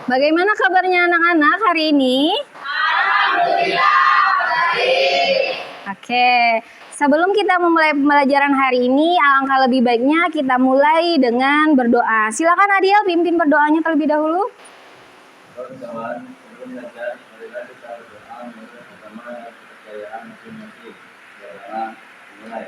Bagaimana kabarnya anak-anak hari ini? Alhamdulillah, baik. Oke, sebelum kita memulai pembelajaran hari ini, alangkah lebih baiknya kita mulai dengan berdoa. Silakan Adiel pimpin berdoanya terlebih dahulu. Kawan-kawan, sebelum belajar, marilah kita berdoa menurut agama dan kepercayaan masing-masing. Berdoa mulai.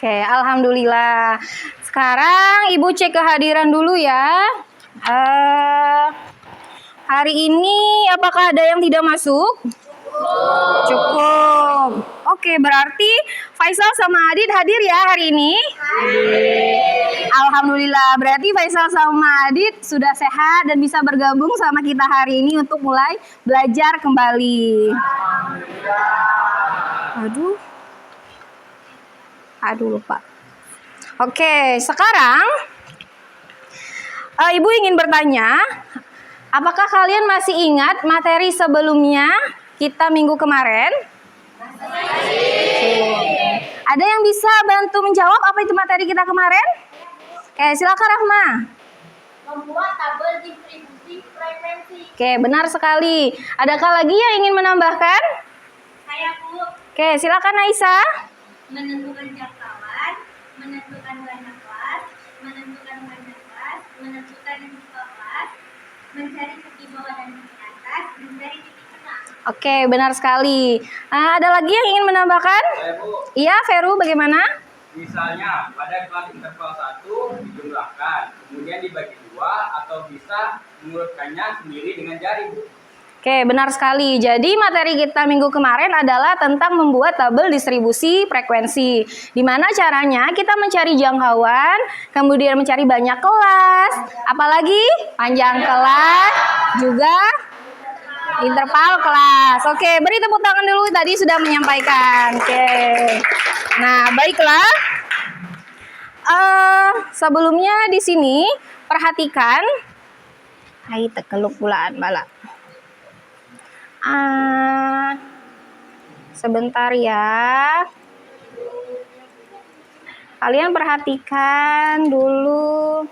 Oke, alhamdulillah. Sekarang Ibu cek kehadiran dulu ya. Hari ini apakah ada yang tidak masuk? Cukup. Oke, berarti Faisal sama Adit hadir ya hari ini? Alhamdulillah, berarti Faisal sama Adit sudah sehat dan bisa bergabung sama kita hari ini untuk mulai belajar kembali. Aduh lupa. Oke, sekarang Ibu ingin bertanya, apakah kalian masih ingat materi sebelumnya kita minggu kemarin? Ada yang bisa bantu menjawab apa itu materi kita kemarin? Oke, silakan Rahma. Membuat tabel distribusi frekuensi. Oke, benar sekali. Adakah lagi yang ingin menambahkan? Saya Bu. Oke, silakan Aisyah. Menentukan jangkauan, menentukan warna kelas, menentukan warna kelas, menentukan tipe kelas, mencari titik bawah dan titik atas, mencari titik tengah. Oke, benar sekali. Ada lagi yang ingin menambahkan? Saya Bu, Iya, Veru, bagaimana? misalnya pada kelas interval 1 dijumlahkan, kemudian dibagi 2 atau bisa mengurutkannya sendiri dengan jari, Bu. Oke, benar sekali. Jadi materi kita minggu kemarin adalah tentang membuat tabel distribusi frekuensi. Di mana caranya kita mencari jangkauan, kemudian mencari banyak kelas, apalagi panjang kelas, juga interval kelas. Oke, beri tepuk tangan dulu, tadi sudah menyampaikan. Oke. Nah, baiklah. Sebelumnya di sini perhatikan. Hai tekeluk bulaan bala. Sebentar ya. Kalian perhatikan dulu.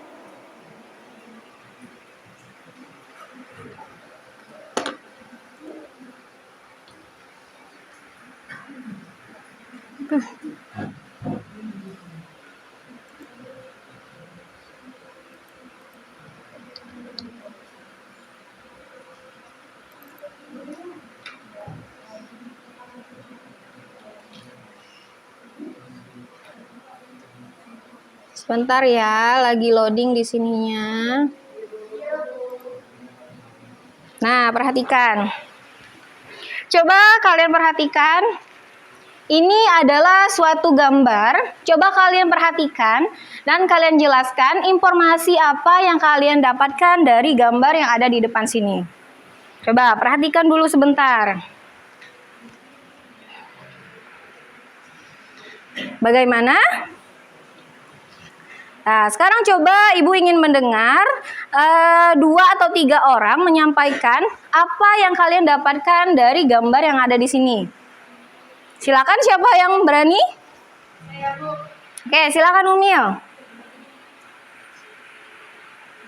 Sebentar ya, lagi loading di sininya. Nah, perhatikan. Coba kalian perhatikan. Ini adalah suatu gambar. Coba kalian perhatikan dan kalian jelaskan informasi apa yang kalian dapatkan dari gambar yang ada di depan sini. Coba perhatikan dulu sebentar. Bagaimana? Nah, sekarang coba Ibu ingin mendengar 2 atau 3 orang menyampaikan apa yang kalian dapatkan dari gambar yang ada di sini. Silakan, siapa yang berani? Saya Bu. Oke, silakan Umil.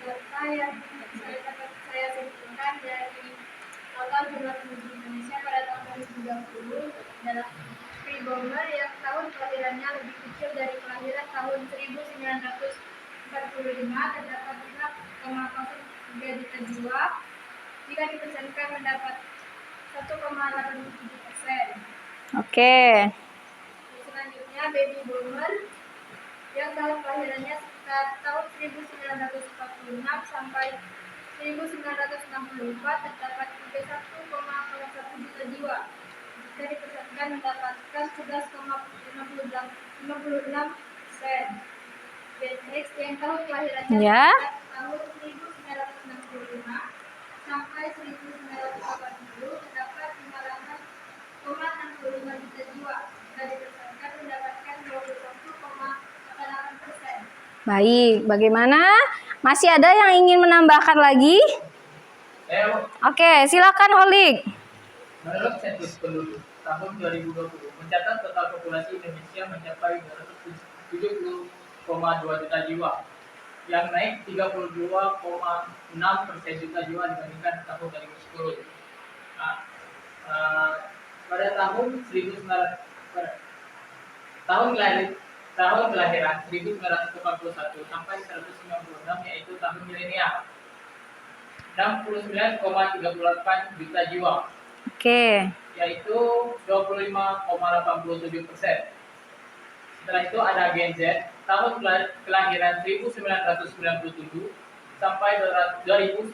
Data yang saya simpulkan dari total jumlah penduduk Indonesia pada tahun 2020 adalah Pribomber yang tahun kelahirannya lebih kecil dari kelahiran tahun 1945 terdapat 5,03 juta jiwa. Jika dipersenkan mendapat 1,87%. Oke. Selanjutnya baby boomer yang tahun kelahirannya sekitar tahun 1946 sampai 1964 terdapat 31,01 juta jiwa. Jika dipersatukan mendapatkan 11,56%. Gen X yang tahun kelahirannya Ya. sekitar tahun 1965 sampai 1980 terdapat 5,65 juta jiwa. Jika dipersatukan mendapatkan 21,8%. Baik, bagaimana? Masih ada yang ingin menambahkan lagi? Saya, Bu, Oke, silakan Holik. menurut sensus penduduk tahun 2020 mencatat total populasi Indonesia mencapai 270,2 juta jiwa, yang naik 32,6% juta jiwa dibandingkan tahun 2010. Nah, pada tahun 1900 kelahiran 1941 sampai 196, yaitu tahun milenial, 69,38 juta jiwa, Oke. yaitu 25,87%. Setelah itu ada Gen Z, tahun kelahiran 1997 sampai 2012,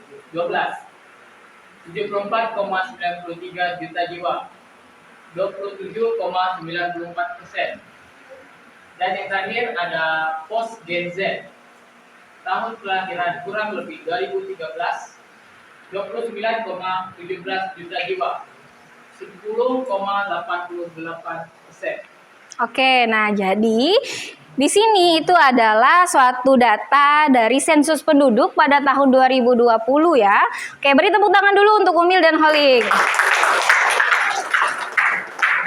74,93 juta jiwa, 27,94%. Dan yang terakhir ada Post Gen Z, tahun kelahiran kurang lebih 2013, 29,17 juta jiwa, 10,88%. Oke, nah jadi di sini itu adalah suatu data dari sensus penduduk pada tahun 2020 ya. Oke, beri tepuk tangan dulu untuk Umil dan Holik.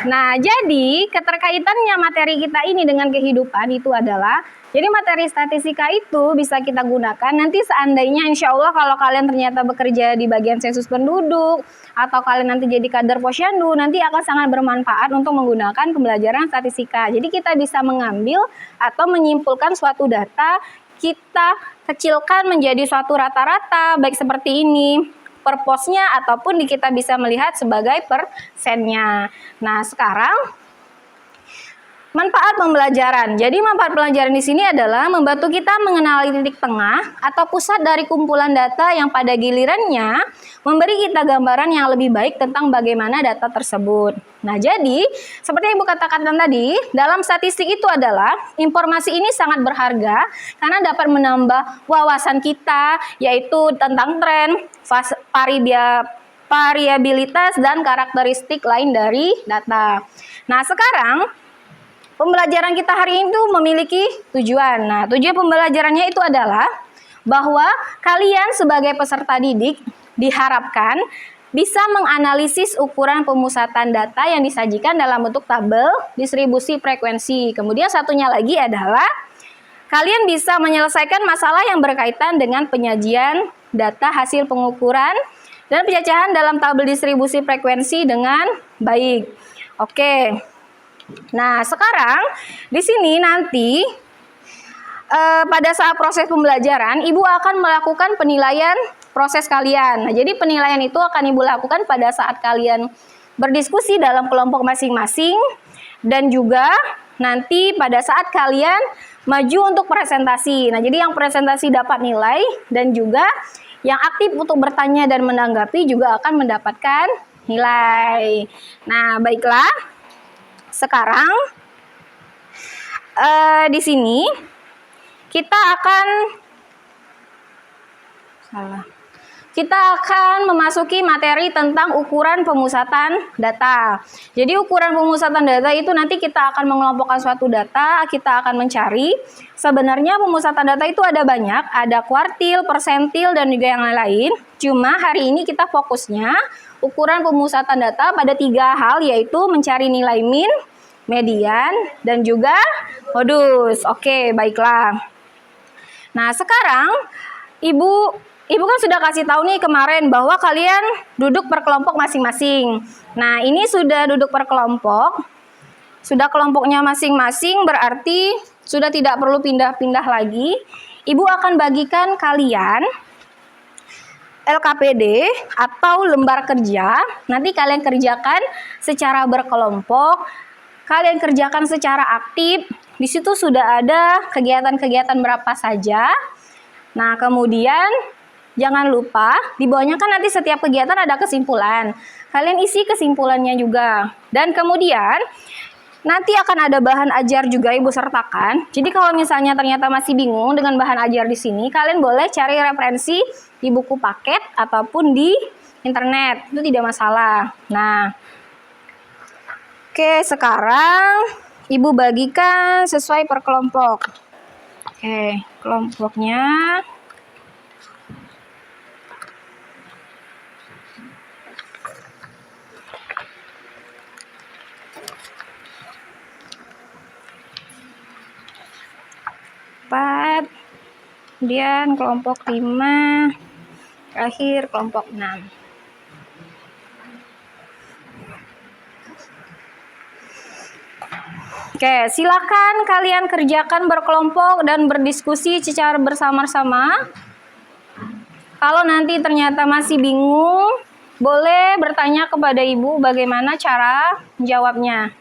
Nah, jadi keterkaitannya materi kita ini dengan kehidupan itu adalah, jadi materi statistika itu bisa kita gunakan nanti seandainya insya Allah kalau kalian ternyata bekerja di bagian sensus penduduk atau kalian nanti jadi kader posyandu, nanti akan sangat bermanfaat untuk menggunakan pembelajaran statistika. Jadi kita bisa mengambil atau menyimpulkan suatu data, kita kecilkan menjadi suatu rata-rata, baik seperti ini per posnya ataupun kita bisa melihat sebagai persennya. Nah, sekarang manfaat pembelajaran. Jadi manfaat pembelajaran di sini adalah membantu kita mengenali titik tengah atau pusat dari kumpulan data yang pada gilirannya memberi kita gambaran yang lebih baik tentang bagaimana data tersebut. Nah, jadi seperti yang Ibu katakan tadi, dalam statistik itu adalah informasi ini sangat berharga karena dapat menambah wawasan kita, yaitu tentang tren, variabilitas dan karakteristik lain dari data. Nah, sekarang pembelajaran kita hari ini tuh memiliki tujuan. Nah, tujuan pembelajarannya itu adalah bahwa kalian sebagai peserta didik diharapkan bisa menganalisis ukuran pemusatan data yang disajikan dalam bentuk tabel distribusi frekuensi. Kemudian satunya lagi adalah kalian bisa menyelesaikan masalah yang berkaitan dengan penyajian data hasil pengukuran dan pencacahan dalam tabel distribusi frekuensi dengan baik. Oke. Nah, sekarang di sini nanti pada saat proses pembelajaran, Ibu akan melakukan penilaian proses kalian. Nah, jadi penilaian itu akan Ibu lakukan pada saat kalian berdiskusi dalam kelompok masing-masing dan juga nanti pada saat kalian maju untuk presentasi. Nah, jadi yang presentasi dapat nilai dan juga yang aktif untuk bertanya dan menanggapi juga akan mendapatkan nilai. Nah, baiklah. Sekarang di sini kita akan memasuki materi tentang ukuran pemusatan data. Jadi ukuran pemusatan data itu nanti kita akan mengelompokkan suatu data, kita akan mencari sebenarnya pemusatan data itu ada banyak, ada kuartil, persentil dan juga yang lain-lain. Cuma hari ini kita fokusnya ukuran pemusatan data pada 3 hal, yaitu mencari nilai min, median, dan juga modus. Oke, baiklah. Nah, sekarang Ibu kan sudah kasih tahu nih kemarin bahwa kalian duduk per kelompok masing-masing. Nah, ini sudah duduk per kelompok. Sudah kelompoknya masing-masing, berarti sudah tidak perlu pindah-pindah lagi. Ibu akan bagikan kalian LKPD atau lembar kerja. Nanti kalian kerjakan secara berkelompok. Kalian kerjakan secara aktif. Di situ sudah ada kegiatan-kegiatan berapa saja. Nah, kemudian jangan lupa di bawahnya kan nanti setiap kegiatan ada kesimpulan. Kalian isi kesimpulannya juga. Dan kemudian nanti akan ada bahan ajar juga Ibu sertakan. Jadi kalau misalnya ternyata masih bingung dengan bahan ajar di sini, kalian boleh cari referensi di buku paket ataupun di internet. Itu tidak masalah. Nah, oke, sekarang Ibu bagikan sesuai per kelompok. Oke, kelompoknya kemudian kelompok 5, terakhir kelompok 6. Oke, silakan kalian kerjakan berkelompok dan berdiskusi secara bersama-sama. Kalau nanti ternyata masih bingung, boleh bertanya kepada ibu bagaimana cara menjawabnya.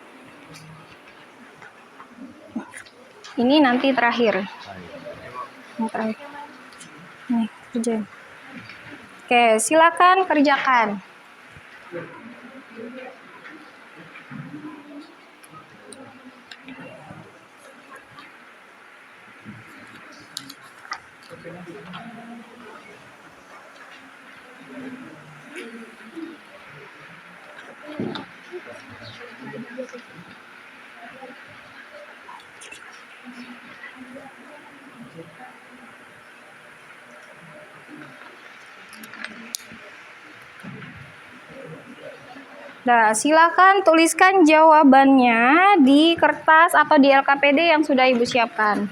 Ini nanti terakhir. Yang terakhir. Nih, kerjain. Oke, silakan kerjakan. Nah, silakan tuliskan jawabannya di kertas atau di LKPD yang sudah ibu siapkan.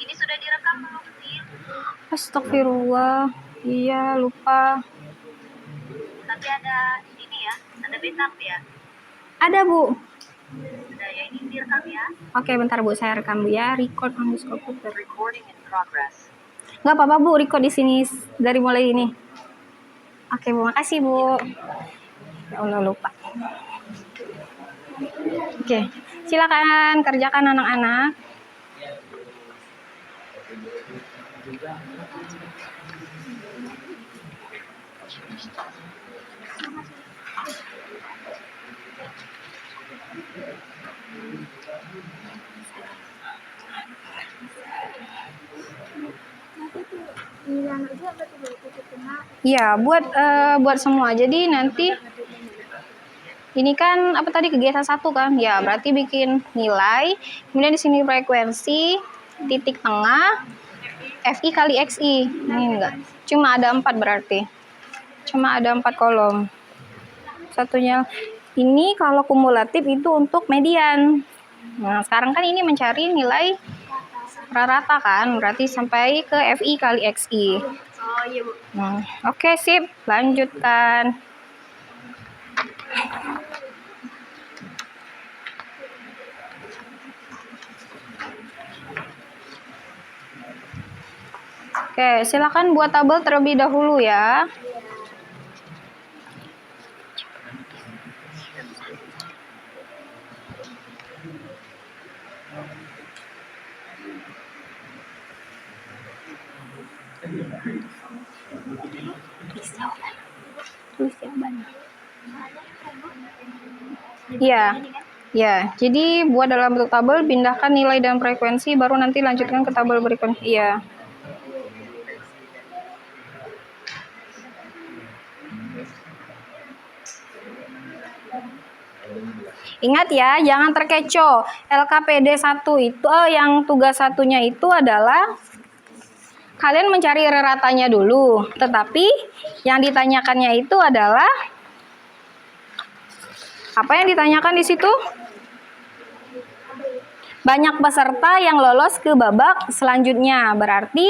Ini sudah direkam belum sih? Astagfirullah, iya lupa. Tapi ada ini ya, ada backup ya. Ada Bu. Sudah ya, ini direkam ya. Oke, bentar Bu, saya rekam Bu ya. Record on this computer. Recording in progress. Nggak apa-apa Bu, record di sini dari mulai ini. Oke Bu, makasih Bu. Ya Allah lupa. Oke, silakan kerjakan anak-anak. Iya, buat semua. Jadi nanti ini kan apa tadi kegiatan 1 kan? Ya, berarti bikin nilai. Kemudian di sini frekuensi, titik tengah, FI kali XI. Ini enggak. Cuma ada 4 berarti. Cuma ada 4 kolom. Satunya ini kalau kumulatif itu untuk median. Nah, sekarang kan ini mencari nilai rata kan, berarti sampai ke FI kali XI. Oh iya Bu. Oke, sip. Lanjutkan. Oke, silakan buat tabel terlebih dahulu ya. Tulis jawabannya. Iya. Ya, jadi buat dalam bentuk tabel, pindahkan nilai dan frekuensi, baru nanti lanjutkan ke tabel berikutnya. Iya. Ingat ya, jangan terkecoh. LKPD 1 itu, yang tugas satunya itu adalah kalian mencari reratanya dulu. Tetapi yang ditanyakannya itu adalah, apa yang ditanyakan di situ? Banyak peserta yang lolos ke babak selanjutnya. Berarti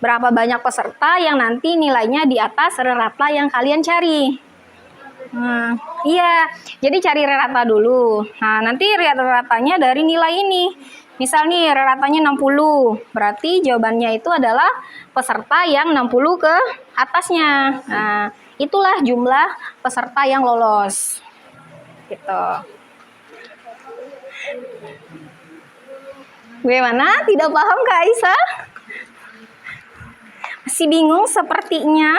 berapa banyak peserta yang nanti nilainya di atas rata yang kalian cari. Iya, jadi cari rata dulu. Nah, nanti ratanya dari nilai ini. Misal nih ratanya 60, berarti jawabannya itu adalah peserta yang 60 ke atasnya. Nah, itulah jumlah peserta yang lolos. Gitu. Bagaimana? Tidak paham Kak Aisyah? Masih bingung sepertinya?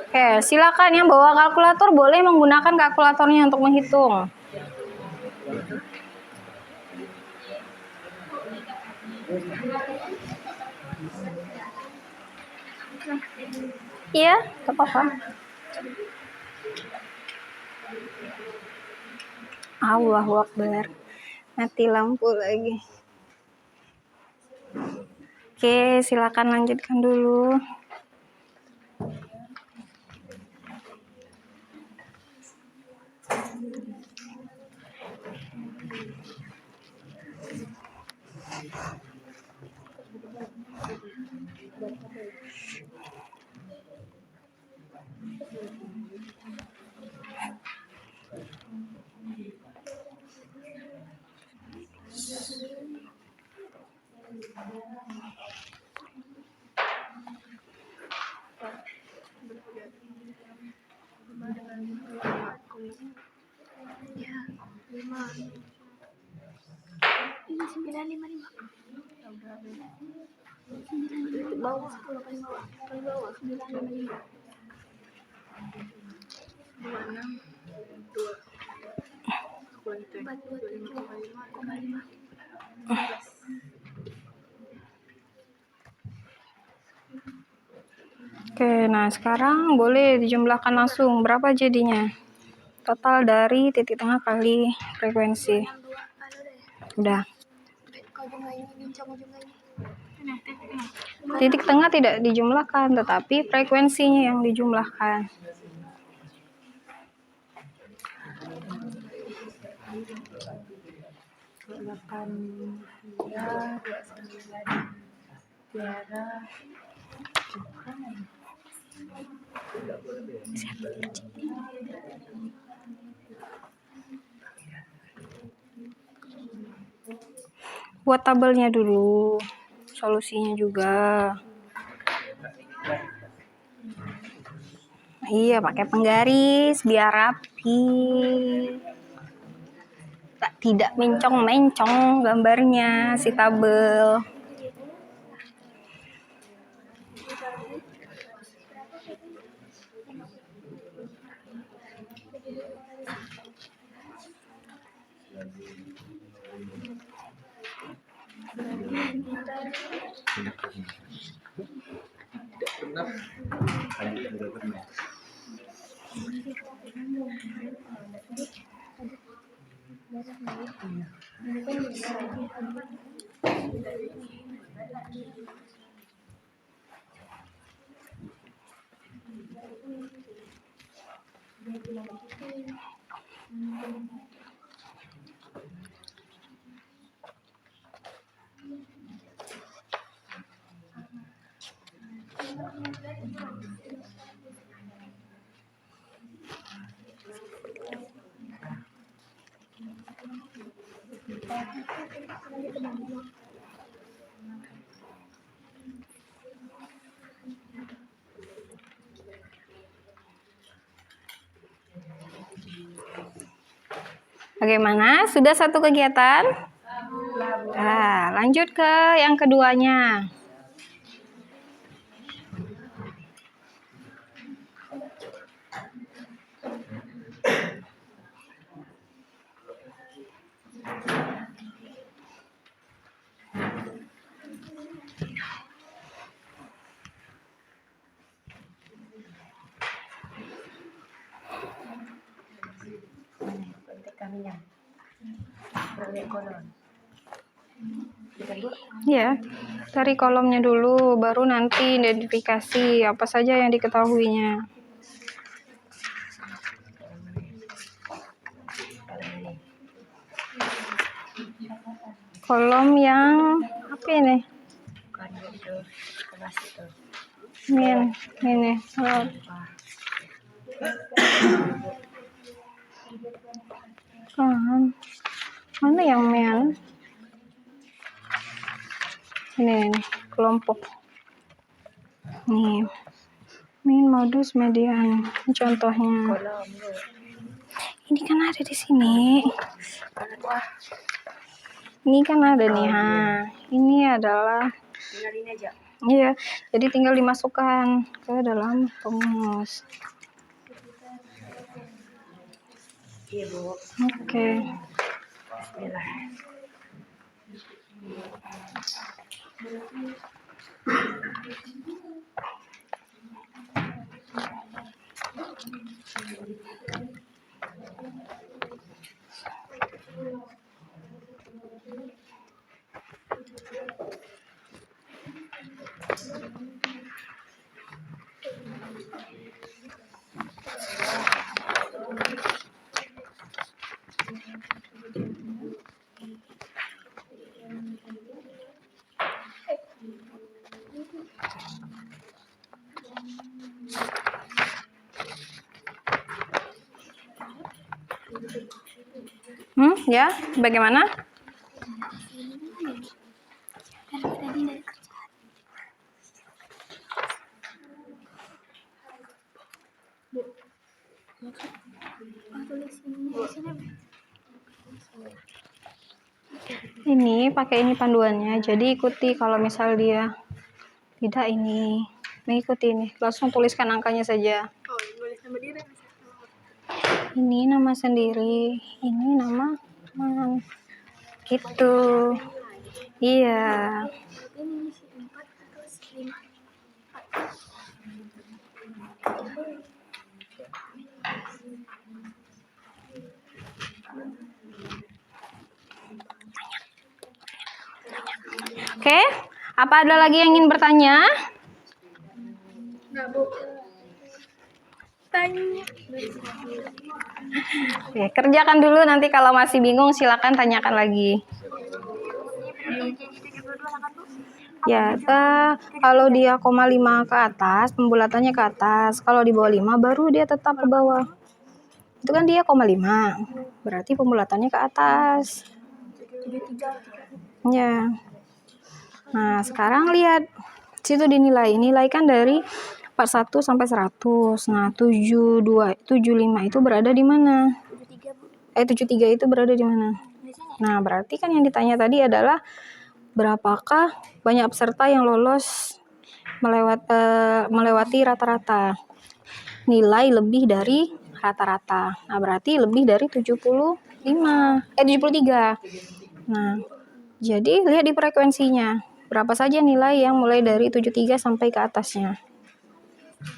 Oke, silakan yang bawa kalkulator boleh menggunakan kalkulatornya untuk menghitung. Iya, gak apa-apa. Allahu Akbar. Mati lampu lagi. Oke, silakan lanjutkan dulu. Oke, nah sekarang boleh dijumlahkan langsung. Berapa jadinya? Total dari titik tengah kali frekuensi. Udah. Titik tengah tidak dijumlahkan, tetapi frekuensinya yang dijumlahkan. Buat tabelnya dulu, solusinya juga. Iya, pakai penggaris biar rapi. Tidak mencong-mencong gambarnya si tabel. Bagaimana? Sudah satu kegiatan? Nah, lanjut ke yang keduanya. Ya, cari kolomnya dulu, baru nanti identifikasi apa saja yang diketahuinya. Kolom yang apa ini? Ini. Oh. Mana yang men? Ini kelompok. Nih. Min modus median. Contohnya. Ini kan ada di sini. Ini kan ada nih. Ini adalah. Iya, jadi tinggal dimasukkan ke dalam perumus. Oke. Ya, bagaimana? Ini pakai ini panduannya, jadi ikuti. Kalau misal dia tidak ini, mengikuti ini, langsung tuliskan angkanya saja. Ini nama sendiri, ini nama teman, gitu. Iya. Oke, apa ada lagi yang ingin bertanya? Enggak, Bu. Tanya. Oke, kerjakan dulu, nanti kalau masih bingung silakan tanyakan lagi. Ya, kalau dia 0,5 ke atas, pembulatannya ke atas. Kalau di bawah 5 baru dia tetap ke bawah. Itu kan dia 0,5. Berarti pembulatannya ke atas. Ya. Nah, sekarang lihat. Situ dinilai. Nilaikan dari 41 sampai 100. Nah, 75 itu berada di mana? 73 itu berada di mana? Nah, berarti kan yang ditanya tadi adalah berapakah banyak peserta yang lolos melewati rata-rata. Nilai lebih dari rata-rata. Nah, berarti lebih dari 73. Nah, jadi lihat di frekuensinya. Berapa saja nilai yang mulai dari 73 sampai ke atasnya.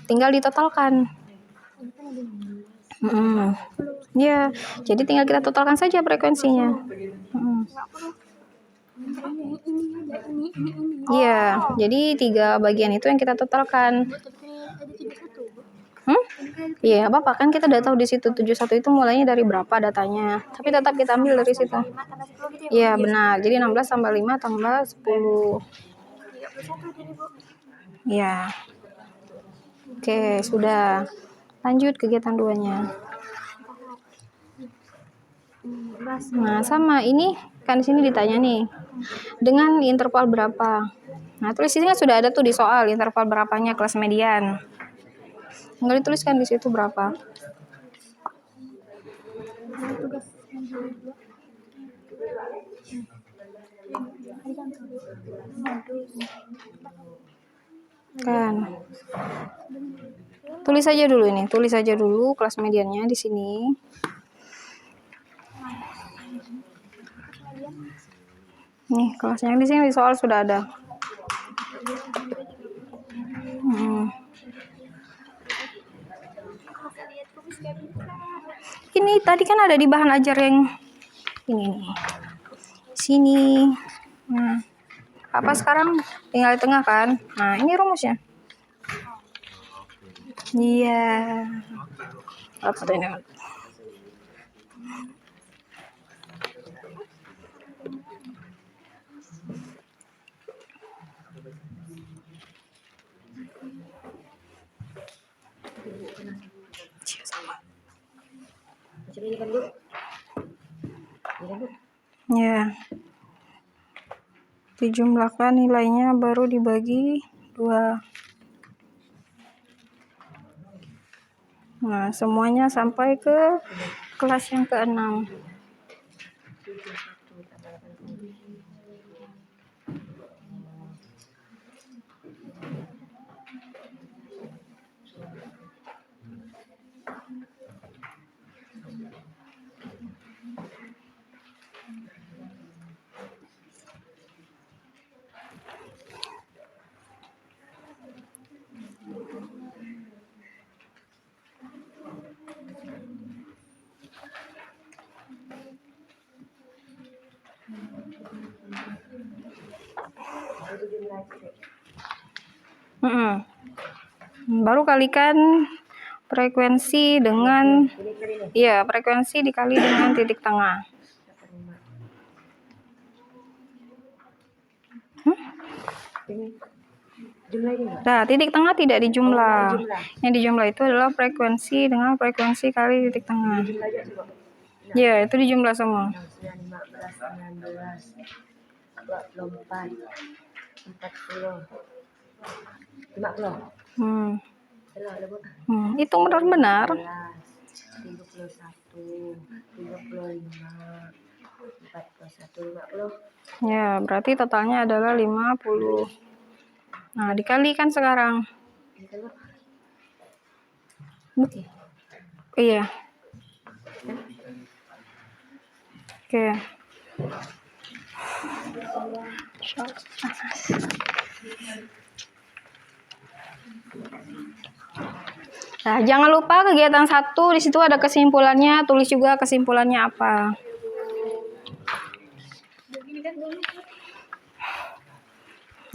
Tinggal ditotalkan. Ya, jadi tinggal kita totalkan saja frekuensinya. Iya, jadi 3 bagian itu yang kita totalkan. Iya, apa kan kita udah tahu di situ 71 itu mulainya dari berapa datanya. Tapi tetap kita ambil dari situ. Iya, benar. Jadi 16 tambah 5 tambah 10. Iya. Oke, sudah. Lanjut kegiatan 2-nya. Nah, sama ini kan di sini ditanya nih. Dengan interval berapa? Nah, tulis sini kan sudah ada tuh di soal interval berapanya kelas median. Nggak dituliskan di situ berapa. Kan. Tulis aja dulu ini, tulis aja dulu kelas mediannya di sini. Nih, kelasnya di sini di soal sudah ada. Ini tadi kan ada di bahan ajar yang ini nih. Sini. Nah, apa sekarang tinggal di tengah kan? Nah, ini rumusnya. Iya. Apa ini? Ya. Dijumlahkan nilainya baru dibagi 2. Nah, semuanya sampai ke kelas yang ke-6. Baru kalikan frekuensi dengan frekuensi dikali dengan titik tengah. Nah, titik tengah tidak dijumlah. Yang dijumlah itu adalah frekuensi dengan frekuensi kali titik tengah. Ya, itu dijumlah semua. 15, 19, 24, 40, 50. Hitung benar-benar. 31, 35, 41, 50. Ya, berarti totalnya adalah 50. Nah, dikalikan sekarang. Iya. Oke. Nah, jangan lupa kegiatan 1 di situ ada kesimpulannya, tulis juga kesimpulannya apa.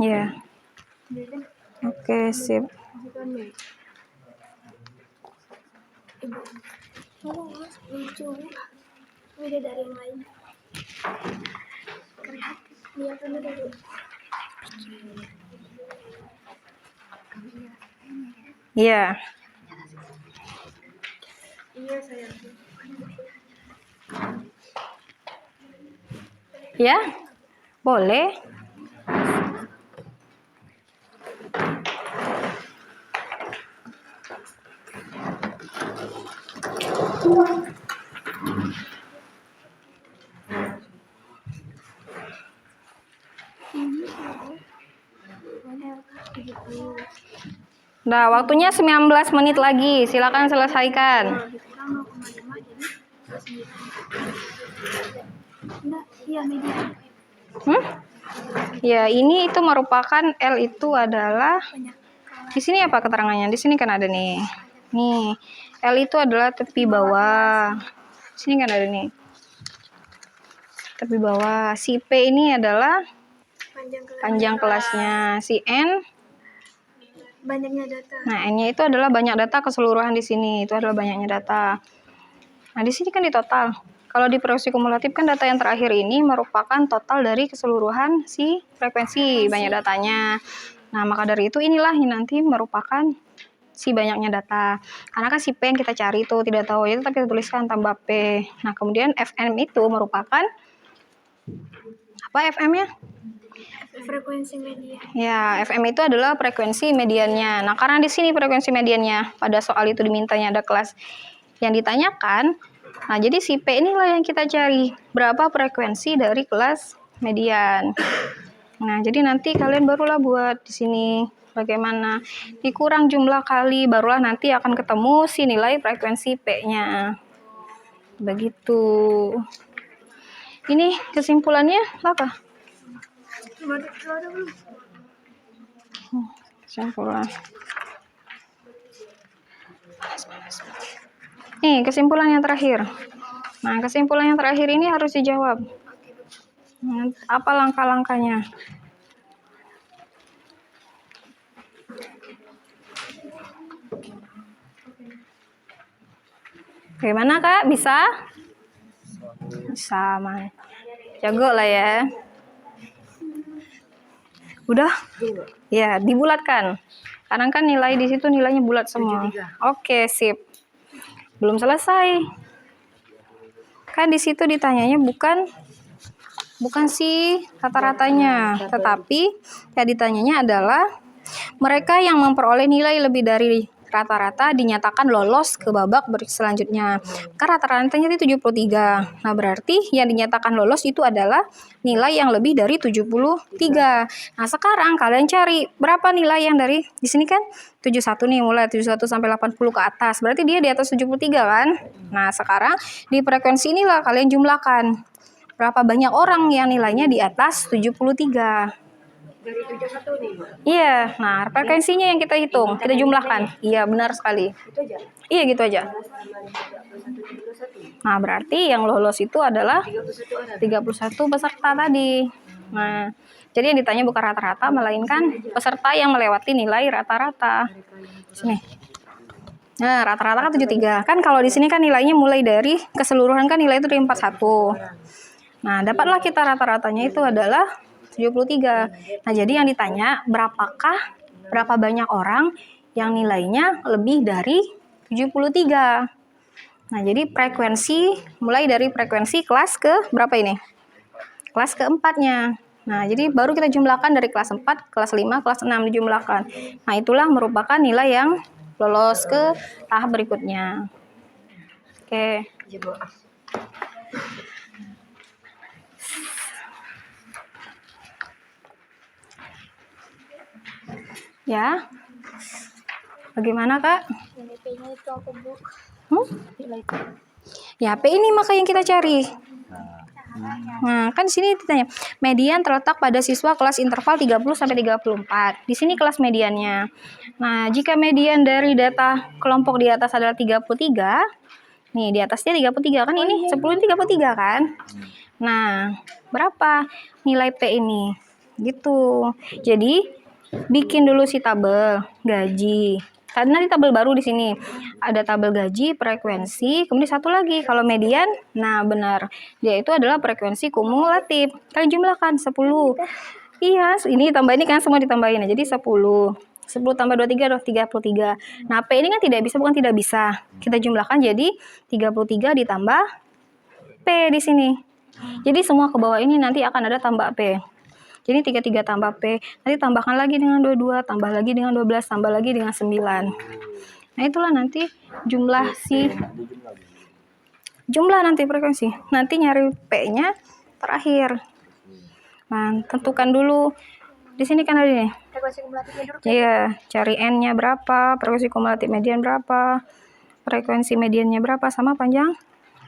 Ya. Oke, sip. Lucu. Beda dari yang lain. Kreatif. Lihatannya dulu. Iya. Iya, saya. Ya? Boleh. Nah, waktunya 19 menit lagi. Silakan selesaikan. Ya, ini itu merupakan L itu adalah di sini apa keterangannya? Di sini kan ada nih. Nih, L itu adalah tepi bawah. Di sini kan ada nih. Tepi bawah. Si P ini adalah panjang kelasnya. Si N Banyaknya data. Nah, N-nya itu adalah banyak data keseluruhan di sini. Itu adalah banyaknya data. Nah, di sini kan di total. Kalau di proyeksi kumulatif kan data yang terakhir ini merupakan total dari keseluruhan si frekuensi banyak datanya. Nah, maka dari itu inilah yang nanti merupakan si banyaknya data. Karena kan si P yang kita cari itu tidak tahu itu tapi kita tuliskan tambah P. Nah, kemudian FM itu merupakan apa FM-nya? Frekuensi media. Ya, FM itu adalah frekuensi mediannya. Nah, karena di sini frekuensi mediannya, pada soal itu dimintanya ada kelas yang ditanyakan. Nah, jadi si P inilah yang kita cari. Berapa frekuensi dari kelas median. Nah, jadi nanti kalian barulah buat di sini bagaimana. Dikurang jumlah kali, barulah nanti akan ketemu si nilai frekuensi P-nya. Begitu. Ini kesimpulannya apa? Kesimpulan. Nih, kesimpulan yang terakhir. Nah, kesimpulan yang terakhir ini harus dijawab. Apa langkah-langkahnya? Bagaimana, Kak? Bisa? Bisa, Man. Jago lah ya. Udah? Ya, dibulatkan. Karena kan nilai di situ nilainya bulat semua. Oke, sip. Belum selesai. Kan di situ ditanyanya bukan si rata-ratanya, tetapi yang ditanyanya adalah mereka yang memperoleh nilai lebih dari rata-rata dinyatakan lolos ke babak selanjutnya. Kan rata-ratanya tadi 73. Nah, berarti yang dinyatakan lolos itu adalah nilai yang lebih dari 73. Nah, sekarang kalian cari berapa nilai yang dari di sini kan 71 nih, mulai 71 sampai 80 ke atas. Berarti dia di atas 73 kan? Nah, sekarang di frekuensi inilah kalian jumlahkan. Berapa banyak orang yang nilainya di atas 73. Dari 71 nih. Iya, nah frekuensinya yang kita hitung, kita jumlahkan. Iya, benar sekali. Itu aja. Iya, gitu aja. Nah, berarti yang lolos itu adalah 31 peserta tadi. Nah, jadi yang ditanya bukan rata-rata, melainkan peserta yang melewati nilai rata-rata. Sini. Nah, rata-rata kan 73. Kan kalau di sini kan nilainya mulai dari keseluruhan kan nilai itu dari 41. Nah, dapatlah kita rata-ratanya itu adalah 73. Nah, jadi yang ditanya berapa banyak orang yang nilainya lebih dari 73. Nah, jadi frekuensi mulai dari frekuensi kelas ke berapa ini? Kelas keempatnya. Nah, jadi baru kita jumlahkan dari kelas 4, kelas 5, kelas 6 dijumlahkan. Nah, itulah merupakan nilai yang lolos ke tahap berikutnya. Oke. Ya. Bagaimana, Kak? Yang P-nya itu apa, Bu? Nilai itu. Ya, P ini maka yang kita cari. Nah, kan di sini ditanya, median terletak pada siswa kelas interval 30 sampai 34. Di sini kelas mediannya. Nah, jika median dari data kelompok di atas adalah 33, nih di atasnya 33 kan ini 10 ini 33 kan? Nah, berapa nilai P ini? Gitu. Jadi bikin dulu si tabel gaji. Nanti tabel baru di sini. Ada tabel gaji, frekuensi, kemudian satu lagi kalau median. Nah, benar. Dia itu adalah frekuensi kumulatif. Kalian jumlahkan 10. Iya, ini tambah ini kan semua ditambahin. Jadi 10. 10 tambah 23 adalah 33. Nah, P ini kan tidak bisa, bukan tidak bisa. Kita jumlahkan jadi 33 ditambah P di sini. Jadi semua ke bawah ini nanti akan ada tambah P. Jadi 33 tambah P, nanti tambahkan lagi dengan 22, tambah lagi dengan 12, tambah lagi dengan 9. Nah, itulah nanti jumlah nanti frekuensi. Nanti nyari P-nya terakhir. Nah, tentukan dulu. Di sini kan ada nih. Frekuensi kumulatifnya dulu. Iya, cari N-nya berapa, frekuensi kumulatif median berapa, frekuensi mediannya berapa, sama panjang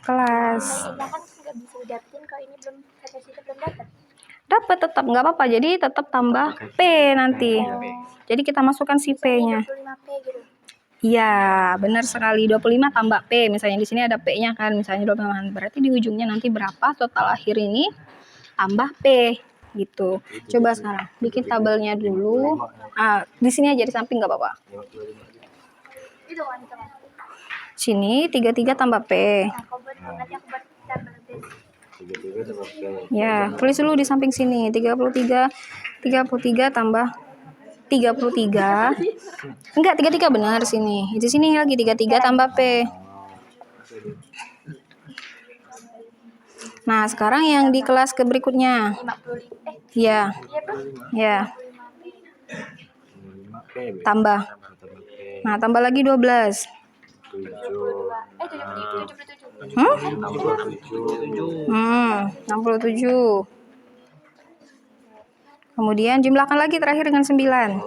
kelas. Kan nggak bisa didapetin kalau ini belum frekuensinya belum dapat. Dapat tetap nggak apa-apa, jadi tetap tambah P nanti. Jadi kita masukkan si P-nya. 25P gitu. Iya, benar sekali. 25 tambah P. Misalnya di sini ada P-nya kan, misalnya 25. Berarti di ujungnya nanti berapa total akhir ini tambah P gitu. Coba sekarang bikin tabelnya dulu. Di sini aja di samping nggak apa-apa. Itu kan itu kan. Sini 33 tambah P. Nah, nanti aku buat tabel tes. Ya, tulis dulu di samping sini. 33 tambah 33. Enggak, 33 benar sini. Di sini lagi 33 tambah P. Nah, sekarang yang di kelas ke berikutnya. 55. Ya. Ya. Tambah. Nah, tambah lagi 12. 67. Kemudian jumlahkan lagi terakhir dengan 9.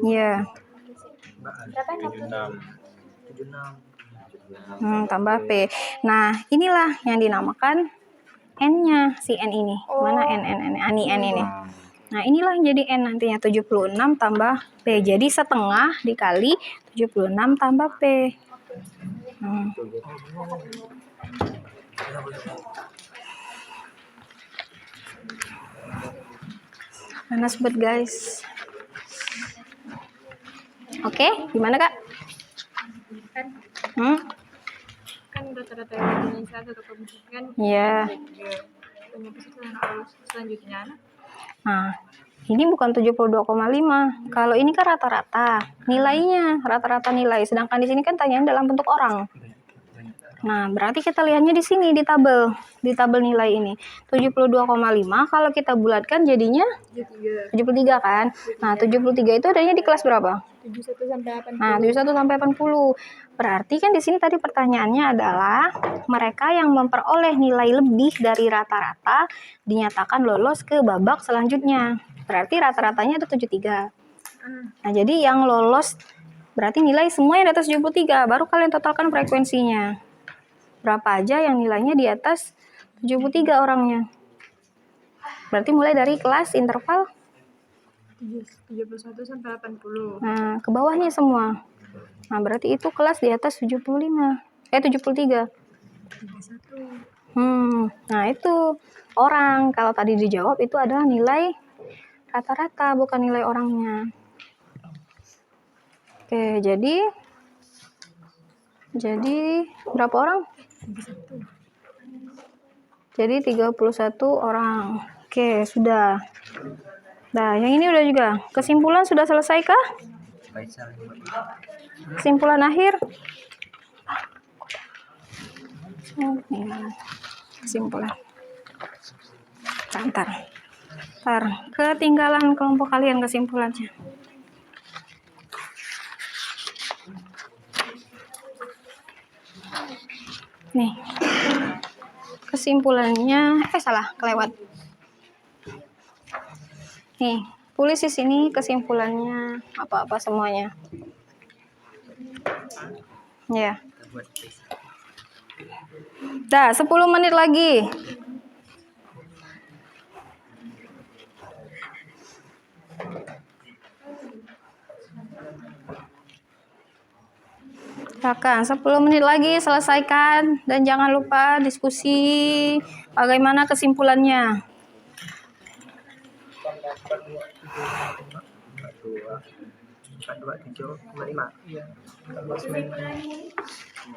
Iya. Berapa? 76. Tambah P. Nah, inilah yang dinamakan N-nya, si N ini. Mana N? N ini. Nah, inilah yang jadi N nantinya, 76 tambah P. Jadi setengah dikali 76 tambah P. Panas banget, guys. Oke, gimana, Kak? Kan rata-rata yang Indonesia atau kan Iya. punya peserta selanjutnya. Nah, ini bukan 72,5. Kalau ini kan rata-rata nilainya, rata-rata nilai. Sedangkan di sini kan tanyaan dalam bentuk orang. Nah, berarti kita lihatnya di sini di tabel nilai ini. 72,5 kalau kita bulatkan jadinya 73 kan. Nah, 73 itu adanya di kelas berapa? 71 sampai 80. Nah, 71 sampai 80. Berarti kan di sini tadi pertanyaannya adalah mereka yang memperoleh nilai lebih dari rata-rata dinyatakan lolos ke babak selanjutnya. Berarti rata-ratanya itu 73. Nah, jadi yang lolos berarti nilai semua yang di atas 73, baru kalian totalkan frekuensinya. Berapa aja yang nilainya di atas 73 orangnya. Berarti mulai dari kelas interval 71 sampai 80. nah, ke bawahnya semua. Nah, berarti itu kelas di atas 73. 31. Nah, itu orang. Kalau tadi dijawab itu adalah nilai rata-rata, bukan nilai orangnya. Oke, jadi berapa orang? Jadi 31 orang. Oke, sudah. Nah, yang ini udah juga. Kesimpulan sudah selesai kah? Kesimpulan akhir. Kesimpulan. Ntar. Ketinggalan kelompok kalian kesimpulannya. Nih. Kesimpulannya, kelewat. Nih, tulis di sini kesimpulannya apa-apa semuanya. Ya. Dah, 10 menit lagi. Silakan, 10 menit lagi selesaikan dan jangan lupa diskusi bagaimana kesimpulannya.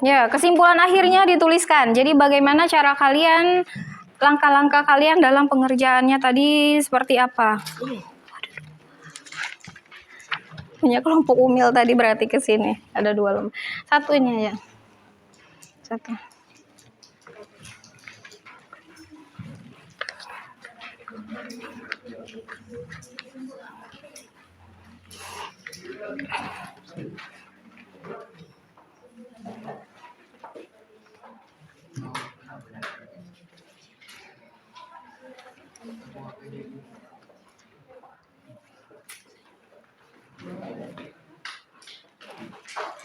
Ya, kesimpulan akhirnya dituliskan. Jadi bagaimana cara kalian, langkah-langkah kalian dalam pengerjaannya tadi seperti apa? Punya kelompok umil tadi berarti ke sini. Ada 2 lembar. Satu ini ya. Satu.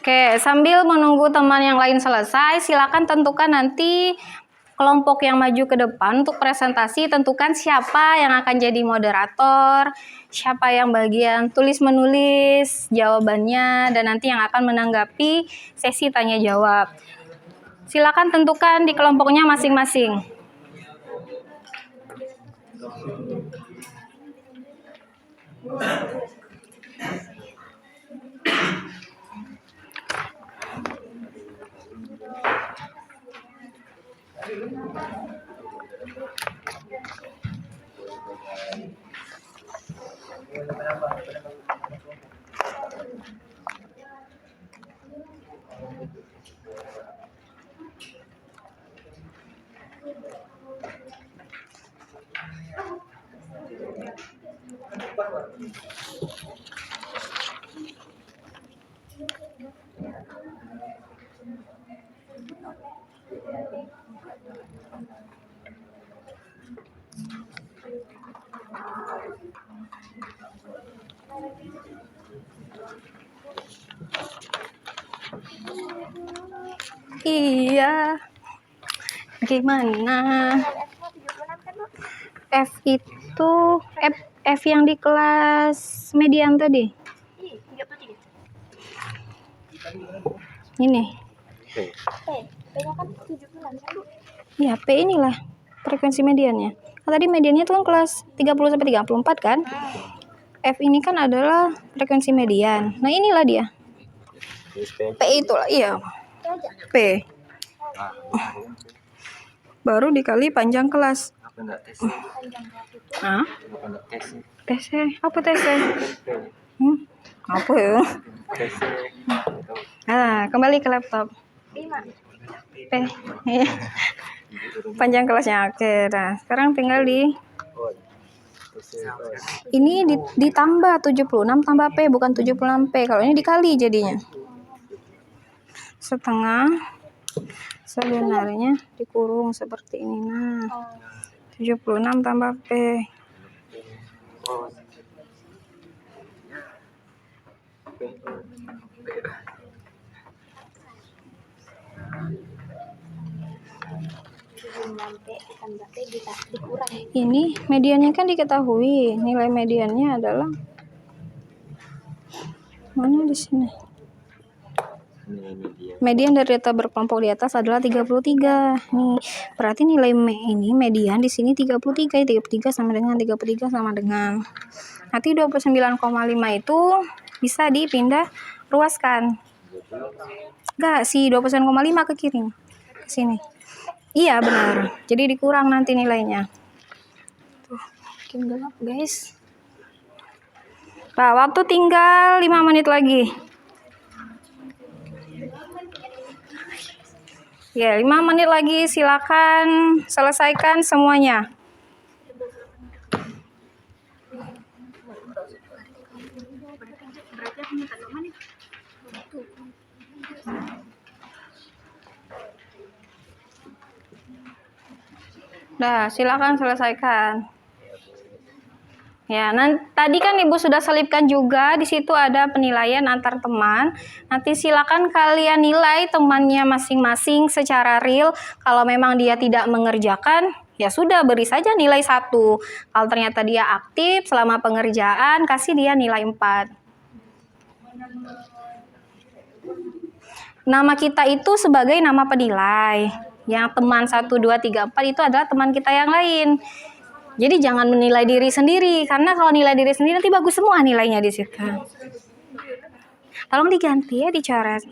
Oke, sambil menunggu teman yang lain selesai, silakan tentukan nanti kelompok yang maju ke depan untuk presentasi. Tentukan siapa yang akan jadi moderator, siapa yang bagian tulis menulis jawabannya, dan nanti yang akan menanggapi sesi tanya jawab. Silakan tentukan di kelompoknya masing-masing. Iya. Gimana? F itu F yang di kelas median tadi. Ini. Ya, P inilah frekuensi mediannya. Nah, tadi mediannya itu kan kelas 30 sampai 34 kan? F ini kan adalah frekuensi median. Nah, inilah dia. P itulah, iya. P. Baru dikali panjang kelas. Hah? TC? Apa TC? Apa ya? Nah, kembali ke laptop. Iya. Panjang kelasnya. Oke, nah sekarang tinggal ini ditambah 76 tambah P, bukan 76P. Kalau ini dikali jadinya. Setengah sebenarnya dikurung seperti ini. Nah, 76 tambah P. Ini mediannya kan diketahui. Nilai mediannya adalah mana di sini? Median dari data berkelompok di atas adalah 33. Nih, berarti nilai ini median di sini 33. 33 sama dengan 33 sama dengan. Nanti 29,5 itu bisa dipindah ruaskan. Enggak, si 29,5 ke kiri. Ke sini. Iya, benar. Jadi dikurang nanti nilainya. Tuh, makin gelap, guys. Nah, waktu tinggal 5 menit lagi. Ya, 5 menit lagi, silakan selesaikan semuanya. Nah, silakan selesaikan. Ya, tadi kan Ibu sudah selipkan juga, di situ ada penilaian antar teman. Nanti silakan kalian nilai temannya masing-masing secara real. Kalau memang dia tidak mengerjakan, ya sudah beri saja nilai 1. Kalau ternyata dia aktif selama pengerjaan, kasih dia nilai 4. Nama kita itu sebagai nama penilai. Yang teman 1, 2, 3, 4 itu adalah teman kita yang lain. Jadi jangan menilai diri sendiri, karena kalau nilai diri sendiri nanti bagus semua nilainya di situ. Tolong diganti ya, dicoret.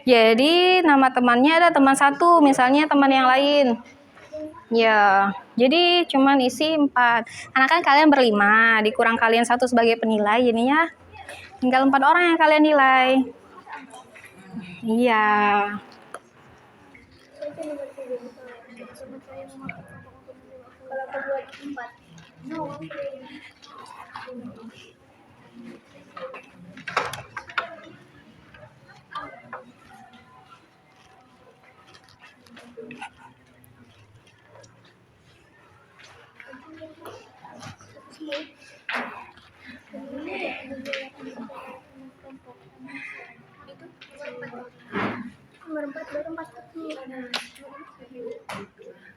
Jadi nama temannya ada teman 1, misalnya teman yang lain. Ya, jadi cuman isi 4. Karena kan kalian berlima, dikurang kalian 1 sebagai penilai, jadinya tinggal 4 orang yang kalian nilai. Iya. Kalau aku buat 4. No. Nomor 4 baru 4.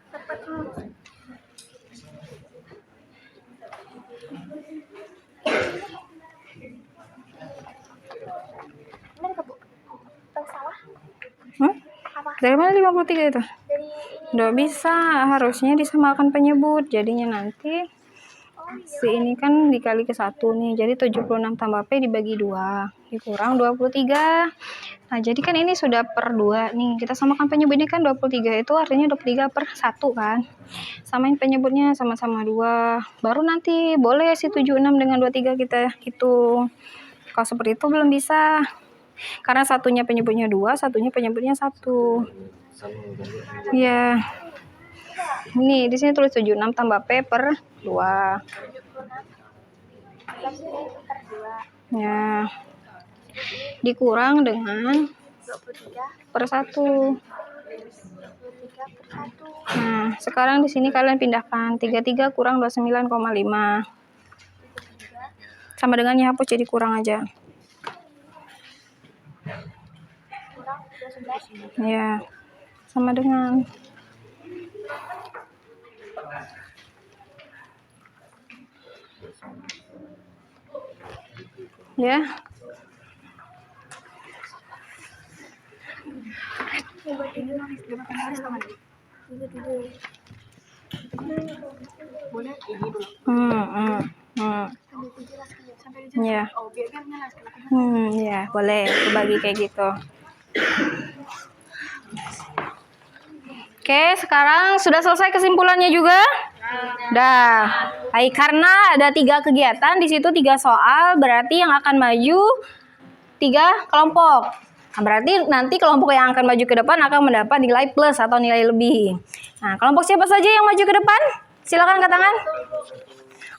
Tepat semua. Benar ke Bu? Tahu salah? Dari mana 53 itu? Dari ini. Nggak bisa, harusnya disamakan penyebut. Jadinya nanti si ini kan dikali ke 1 nih. Jadi 76 tambah P dibagi 2. Dikurang 23. Nah, jadi kan ini sudah per 2 nih. Kita samakan penyebutnya kan 23. Itu artinya 23 per 1 kan. Samain penyebutnya sama-sama 2. Baru nanti boleh si 76 dengan 23 kita hitung. Kalau seperti itu belum bisa. Karena satunya penyebutnya 2, satunya penyebutnya 1. Ya. Ini di sini tulis 76 tambah P per 2. Ya. Dikurang dengan 23 per 1. per 1. Nah, sekarang di sini kalian pindahkan 33 kurang 29,5. Sama dengannya hapus jadi kurang aja. Kurang 11. Ya. Sama dengan ya. Ya. Ya, boleh bagi kayak gitu. Oke, sekarang sudah selesai kesimpulannya juga? Dah. Baik, karena ada 3 kegiatan, di situ 3 soal, berarti yang akan maju 3 kelompok. Nah, berarti nanti kelompok yang akan maju ke depan akan mendapat nilai plus atau nilai lebih. Nah, kelompok siapa saja yang maju ke depan? Silakan angkat tangan.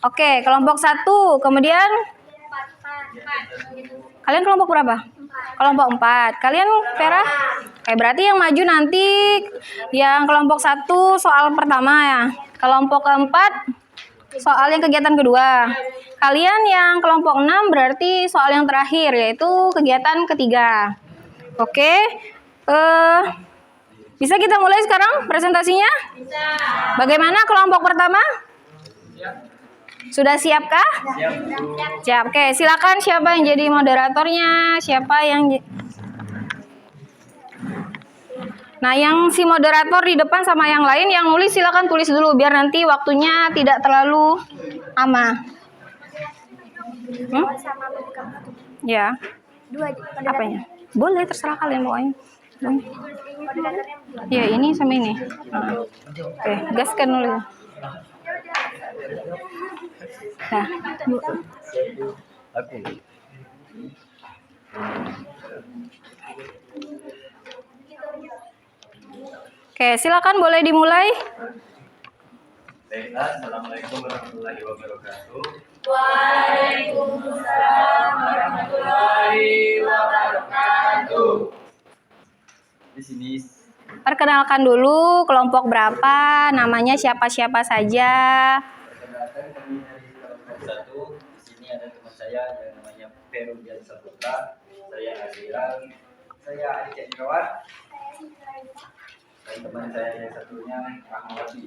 Oke, kelompok 1. Kemudian kalian kelompok berapa? Kelompok 4. Kalian Vera? Oke, berarti yang maju nanti yang kelompok 1 soal pertama ya. Kelompok keempat soal yang kegiatan kedua. Kalian yang kelompok 6 berarti soal yang terakhir yaitu kegiatan ketiga. Oke. Bisa kita mulai sekarang presentasinya? Bisa. Bagaimana kelompok pertama? Sudah siapkah? Siap. Oke, silakan siapa yang jadi moderatornya? Siapa yang Nah, yang si moderator di depan sama yang lain yang nulis silakan tulis dulu biar nanti waktunya tidak terlalu lama. Ya. Apanya? Boleh, terserah kalian pokoknya. Ya, ini sama ini. Oke, gaskan dulu. Nah. Oke, silakan boleh dimulai. Baiklah, assalamualaikum warahmatullahi wabarakatuh. Waalaikumsalam warahmatullahi wabarakatuh. Di sini Perkenalkan dulu kelompok berapa, namanya siapa-siapa saja. perkenalkan kami dari kelompok 1. Di sini ada teman saya yang namanya Ferudian Saputra, saya Azira, saya Adi Cendrawat, dan teman saya yang satunya Rahmawati.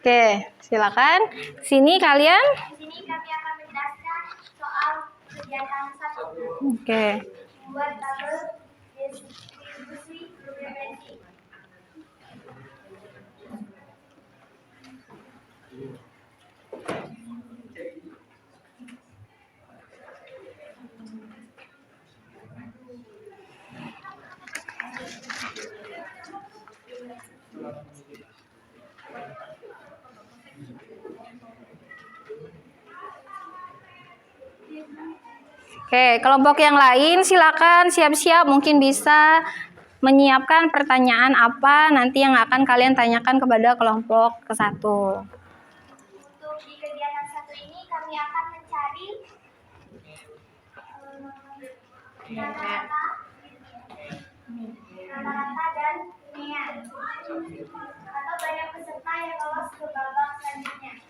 Oke, silakan. Sini kalian. Di sini kami akan menjelaskan soal kegiatan 1. Oke. Membuat tabel distribusi frekuensi. Oke, kelompok yang lain silakan siap-siap, mungkin bisa menyiapkan pertanyaan apa nanti yang akan kalian tanyakan kepada kelompok ke-1. Untuk di kegiatan 1 ini kami akan mencari rata-rata dan hunian atau banyak peserta yang lolos ke babak selanjutnya.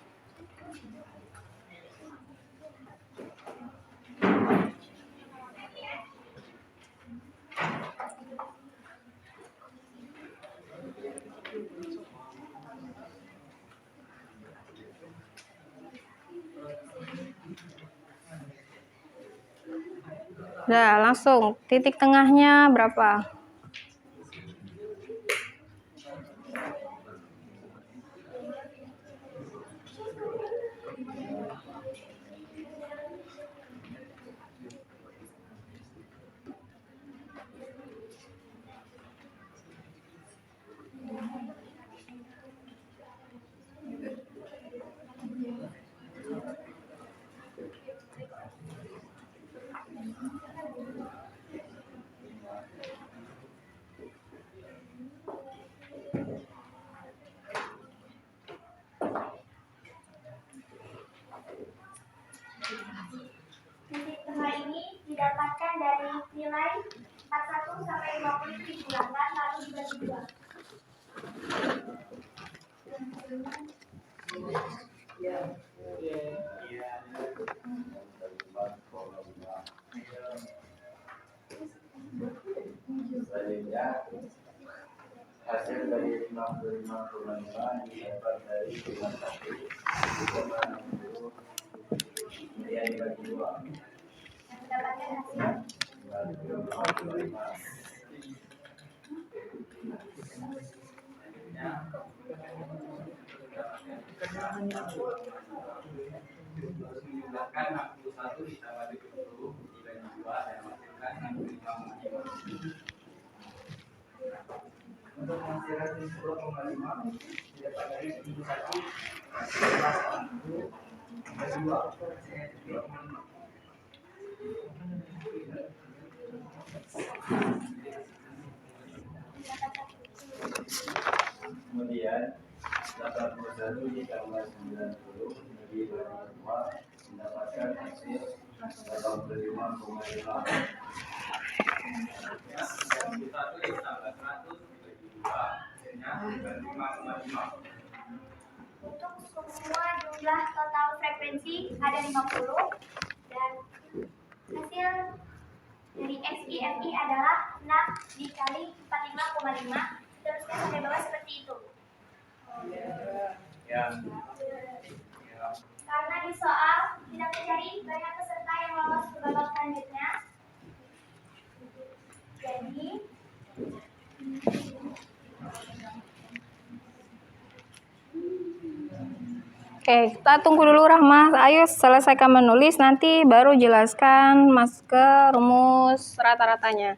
Nah, langsung titik tengahnya berapa? Titik tengah ini didapatkan dari nilai 41 sampai 50 digunakan lalu dibagi 2. Selanjutnya, hasil dari 55,5 didapat dari 51, kemudian dibagi 2. Mendapatkan hasil 55. Menggunakan 61 ditambah 70 dibagi 2 dan menghasilkan 65,5. Untuk menghasilkan 10,5 didapat dari 71 bagi 2, hasilnya 3,5. mendapatkan hasil 85,5. Ya, 31 ditambah 100 dibagi 2, hasilnya 95,5. Untuk semua jumlah total frekuensi ada 50 dan hasil dari XIFI adalah 6 dikali 45,5 teruskan sampai bawah seperti itu. Ya. Karena di soal kita mencari banyak peserta yang lolos ke babak selanjutnya. Jadi Oke, kita tunggu dulu Rahma. Ayo selesaikan menulis, nanti baru jelaskan mas ke rumus rata-ratanya.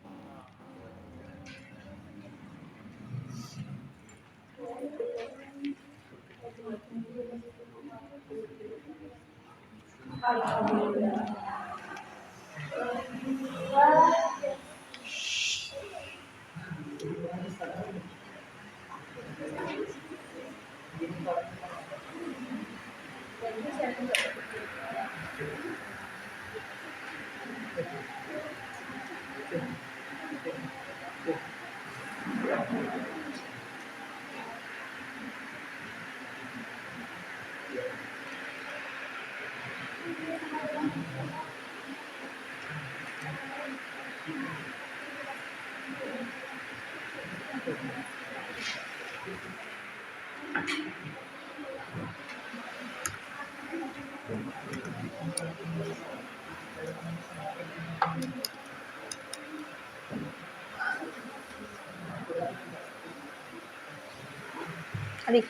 Adik.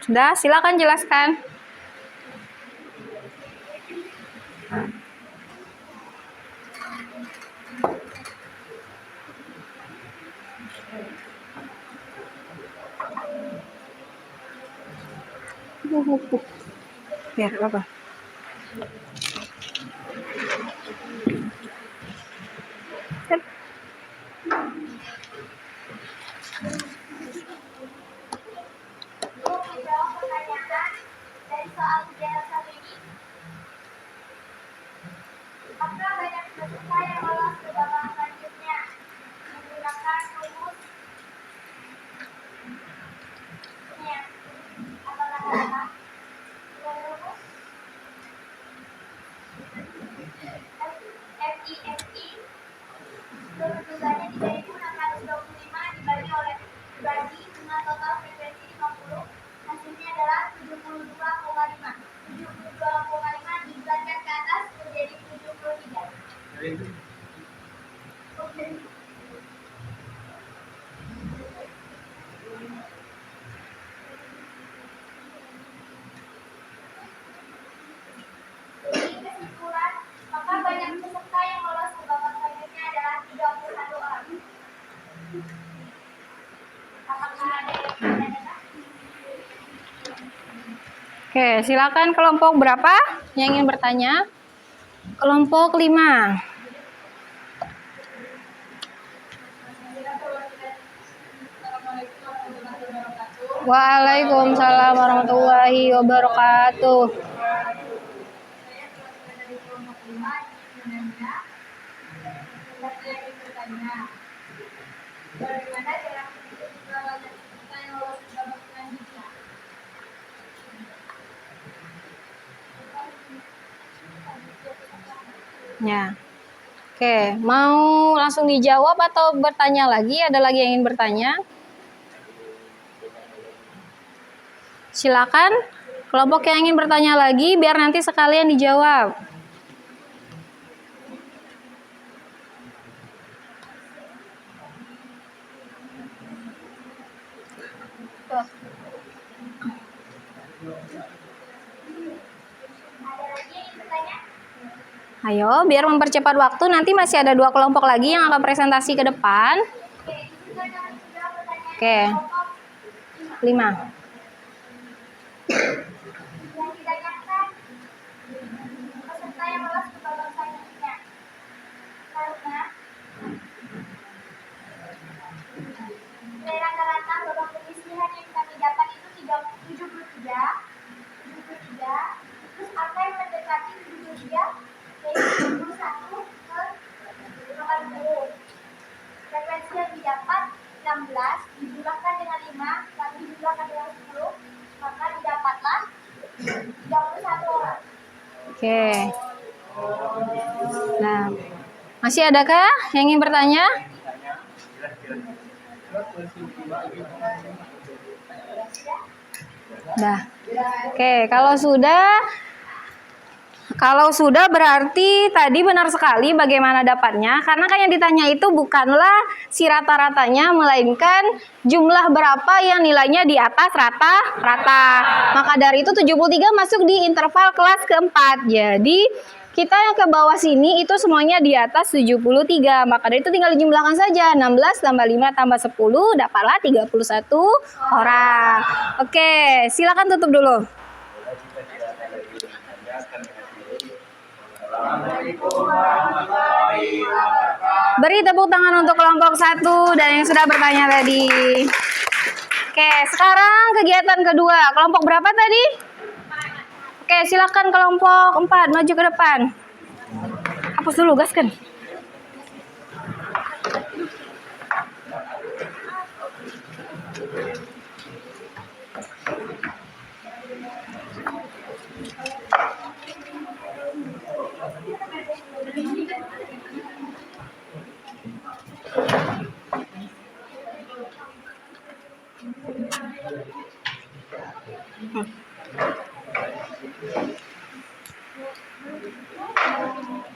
Sudah, silakan jelaskan. Biar apa? untuk menjawab pertanyaan dari soal ujian satu ini, apakah banyak peserta yang lolos ke babak selanjutnya menggunakan rumus nya? Apakah salah dengan rumus FIFI? Seluruh jumlahnya 3.625 dibagi dengan total frekuensi 50, hasilnya adalah 72,5. 72,5 dibulatkan ke atas menjadi 73. Oke. Jadi kesimpulan, maka banyak peserta yang lolos ke babak selanjutnya adalah 31 orang. Apakah ada yang bertanya? Oke, silakan kelompok berapa yang ingin bertanya? Kelompok 5. Waalaikumsalam warahmatullahi wabarakatuh. Saya keluarga dari kelompok 5 Yunanda. Saya ingin bertanya, bagaimana cara untuk banyak peserta yang lolos ke babak selanjutnya? Ya. Oke, mau langsung dijawab atau bertanya lagi? Ada lagi yang ingin bertanya? Silakan kelompok yang ingin bertanya lagi biar nanti sekalian dijawab. Ada lagi yang ingin bertanya? Ayo, biar mempercepat waktu, nanti masih ada 2 kelompok lagi yang akan presentasi ke depan. Oke, itu saja sudah pertanyaan Oke. kelompok 5. yang ditanyakan peserta yang lolos ke babak selanjutnya. Karena nilai rata-rata babak penyisihan yang kami dapat itu 73 Oke. Nah, masih adakah yang ingin bertanya? Nah, oke, kalau sudah berarti tadi benar sekali bagaimana dapatnya. Karena kan yang ditanya itu bukanlah si rata-ratanya, melainkan jumlah berapa yang nilainya di atas rata-rata. Maka dari itu 73 masuk di interval kelas keempat. Jadi kita yang ke bawah sini itu semuanya di atas 73. Maka dari itu tinggal dijumlahkan saja. 16 tambah 5 tambah 10 dapatlah 31 orang. Oke, silakan tutup dulu. Beri tepuk tangan untuk kelompok 1 dan yang sudah bertanya tadi. Oke, sekarang kegiatan kedua. Kelompok berapa tadi? Oke, silakan kelompok 4 maju ke depan. Hapus dulu, gaskan.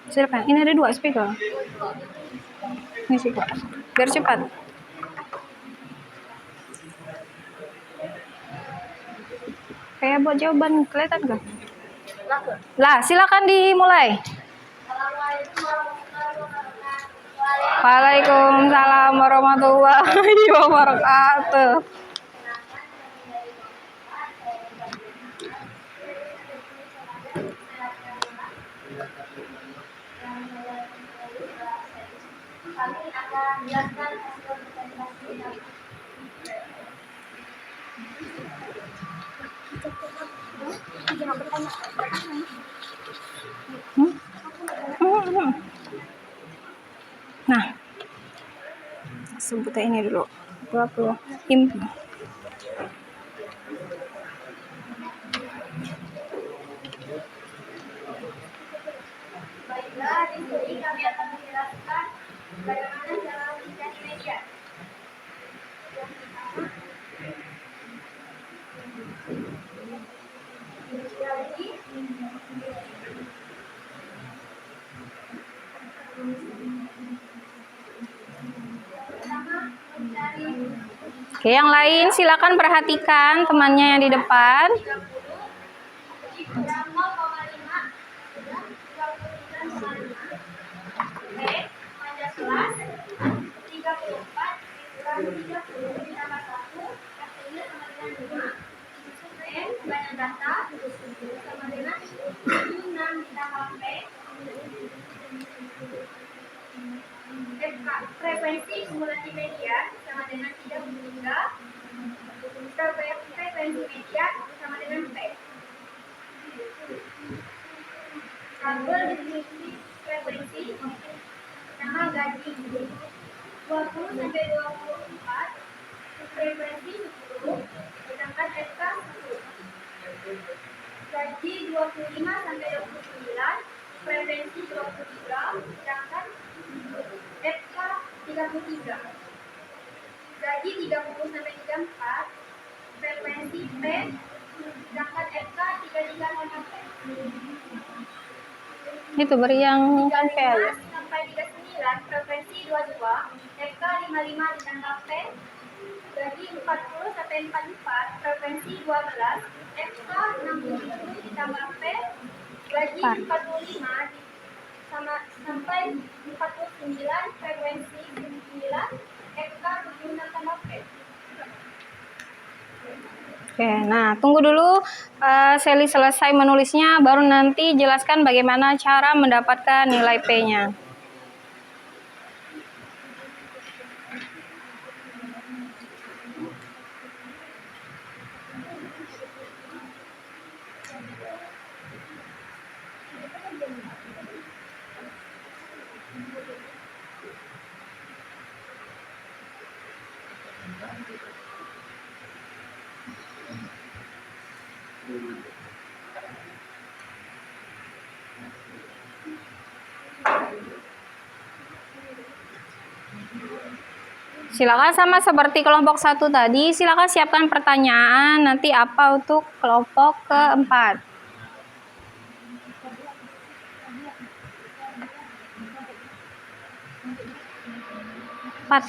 Silakan. Ini ada 2 speaker. Ini speaker. Biar cepat. Kayak buat jawaban kelihatan nggak? Lah, silakan dimulai. Waalaikumsalam warahmatullahi wabarakatuh. Kami akan menjelaskan hasil presentasi kami. Nah, sebutnya ini dulu. 20 himpu. Baiklah, di sini kami akan menjelaskan bagaimana cara mencari media. Yang pertama, jadi Oke, yang lain silakan perhatikan temannya yang di depan. 30 B, panjang kelas 34 dikurang 30 ditambah 1 hasilnya sama dengan 5. C, banyak data sama dengan 6 ditambah P. FK, frekuensi kumulasi media sama dengan 33. Frekuensi media sama dengan P. Tabel definisi frekuensi nama gaji 20 sampai 24 frekuensi 10 sedangkan FK 10. Gaji 25 sampai 29 frekuensi 23 sedangkan FK 33. Gaji 30 sampai 34 frekuensi P sedangkan FK 33 sama P. Itu beri yang 35 sampai aja. sampai 39 frekuensi 22 FK 55 ditambah P. Gaji 40 sampai 44 frekuensi 12 FK 67 ditambah P. Gaji 45 sama sampai 49 frekuensi 9 FK 76 tambah P. Oke, nah tunggu dulu Sally selesai menulisnya, baru nanti jelaskan bagaimana cara mendapatkan nilai P-nya. Silakan sama seperti kelompok 1 tadi, silakan siapkan pertanyaan nanti apa untuk kelompok keempat. 4.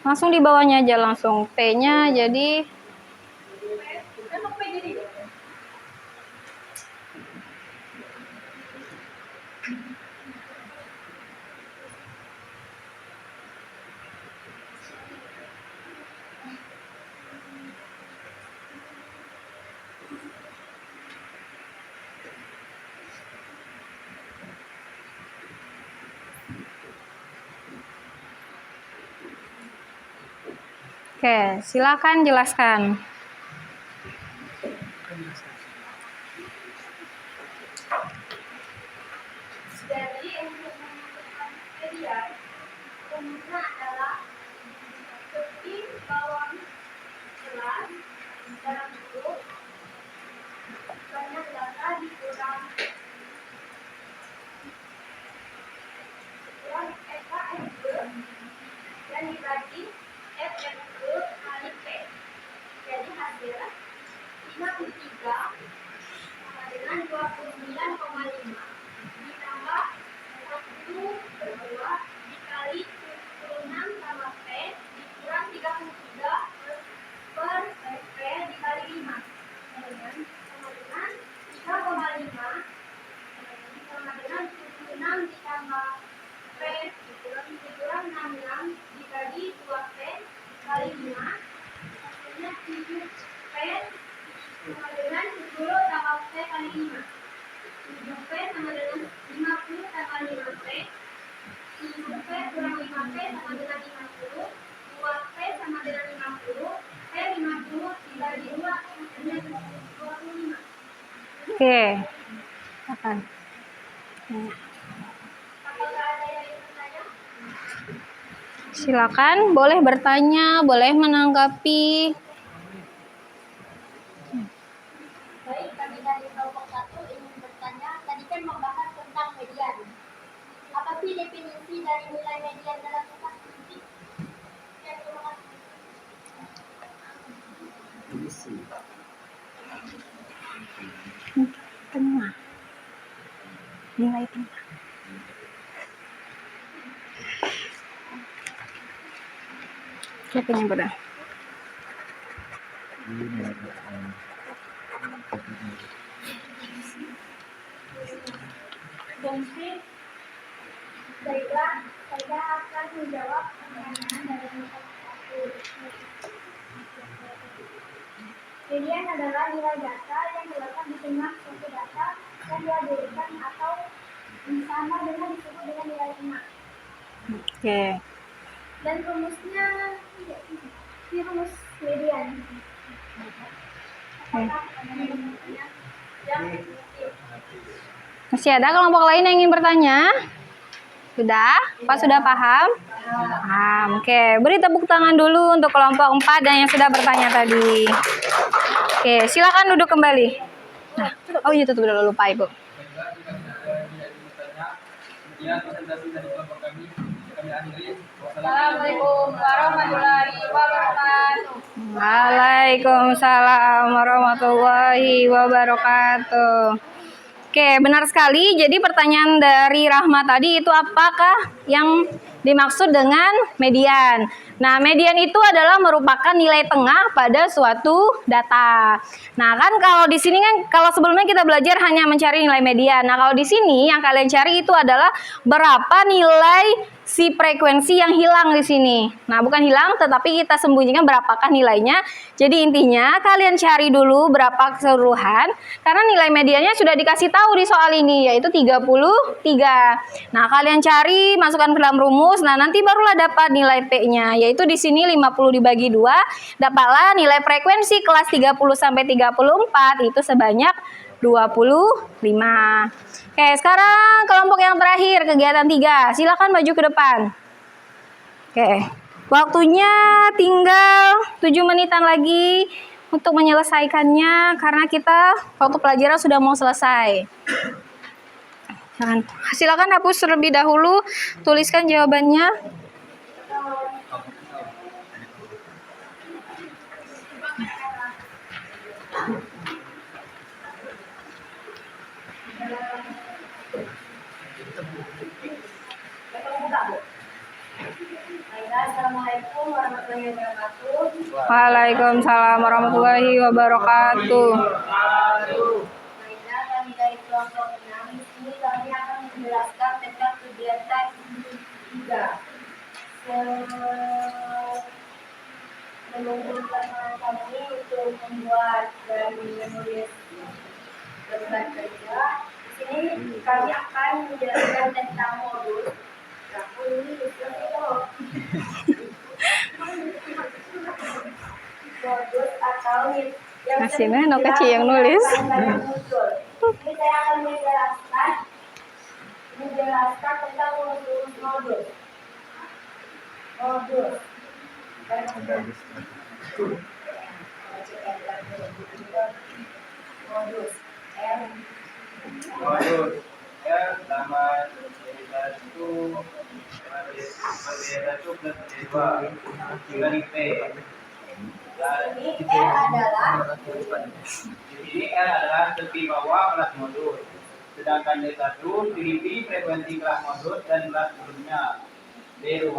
Langsung di bawahnya aja langsung P-nya jadi Oke, silakan jelaskan. Jadi untuk menentukan median, rumusnya adalah keping bawah kelas dalam grup banyak data dikurang FAFG dan dibagi FFG kali P. Jadi hasilnya 53 sama dengan 29,5 ditambah 1/2 dikali 76 sama P dikurang 33 per P dikali 5 sama dengan 3,5 sama dengan 76 ditambah P dikurang 66 dibagi 2P dikali 5 hasilnya 7P sama dengan 10 tambah P kali 5 7P sama dengan 50 tambah 5P 7P kurang 5P sama dengan 50 2P sama dengan 50 P 50 dibagi 2 hasilnya 25. Oke. Kapan? Apakah ada yang ingin bertanya? Silakan, boleh bertanya, boleh menanggapi. Baik, kami dari kelompok 1 ingin bertanya, tadi kan membahas tentang median. Apa sih definisi dari nilai median dalam statistik? Ya, terima kasih. Tengah. Nilai tengah. Siapa yang benar? Fungsi. Baiklah, saya akan menjawab pertanyaan dari kelompok 1. Median adalah nilai data yang diletakkan di tengah suatu data yang diabadikan atau sama dengan disebut dengan nilai tengah. Oke. Dan rumusnya ini rumus median. Apakah ada yang bertanya? Yang Masih ada kelompok lain yang ingin bertanya? Sudah? Pak sudah paham? Paham. Oke, beri tepuk tangan dulu untuk kelompok 4 dan yang sudah bertanya tadi. Oke, silakan duduk kembali. Nah, oh iya tutup dulu, lupa Ibu. Sekian presentasi dari kelompok kami akhiri. Assalamualaikum warahmatullahi wabarakatuh. Waalaikumsalam warahmatullahi wabarakatuh. Oke, benar sekali. Jadi pertanyaan dari Rahma tadi itu apakah yang dimaksud dengan median? Nah, median itu adalah merupakan nilai tengah pada suatu data. Nah, kan kalau di sini kan kalau sebelumnya kita belajar hanya mencari nilai median. Nah, kalau di sini yang kalian cari itu adalah berapa nilai si frekuensi yang hilang di sini. Nah, bukan hilang, tetapi kita sembunyikan berapakah nilainya. Jadi intinya kalian cari dulu berapa keseluruhan, karena nilai mediannya sudah dikasih tahu di soal ini, yaitu 33. Nah, kalian cari, masukkan ke dalam rumus. Nah, nanti barulah dapat nilai P-nya, yaitu di sini 50 dibagi 2, dapatlah nilai frekuensi kelas 30 sampai 34 itu sebanyak 25. Oke, sekarang kelompok yang terakhir, kegiatan 3. Silakan maju ke depan. Oke, waktunya tinggal 7 menitan lagi untuk menyelesaikannya karena kita waktu pelajaran sudah mau selesai. Silakan hapus terlebih dahulu, tuliskan jawabannya. Assalamualaikum warahmatullahi wabarakatuh. Waalaikumsalam warahmatullahi wabarakatuh. Baiklah, kami dari kelompok 6 di sini kami akan menjelaskan tentang kegiatan 3. Mengumpulkan kami untuk membuat dan menulis lembar kerja. Di sini kami akan menjelaskan tentang modul. Modul atau yang Masih mana kecil yang nulis? Ini saya akan menjelaskan tentang modul. Modul yang sama dari 1 plus 2 dari P. Ini R adalah Ini R adalah tepi bawah kelas modul. Sedangkan D1 selisih frekuensi kelas modul dan kelas turunnya. D2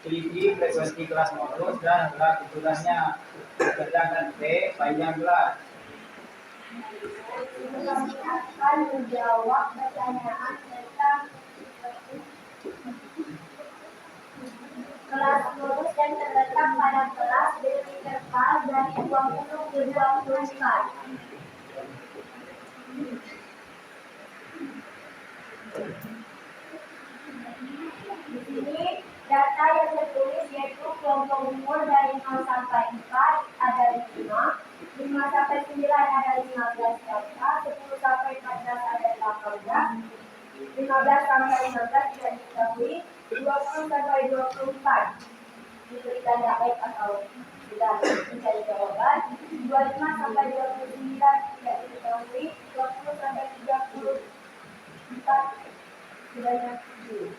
selisih frekuensi kelas modul dan kelas turunnya. Sedangkan P panjang kelas. kami akan menjawab pertanyaan tentang kelas modul yang terletak pada kelas dengan interval dari 20 ke 24. Di sini data yang tertulis yaitu kelompok umur dari 0 sampai 4 ada 5 sampai 9 ada 15 data, 10 sampai 14 ada 18, 15 sampai 16 tidak diketahui, 20 sampai 24 diberi tanda X atau tidak mencari jawaban, 25 sampai 29 tidak diketahui, 20 sampai 34 sebanyak 7.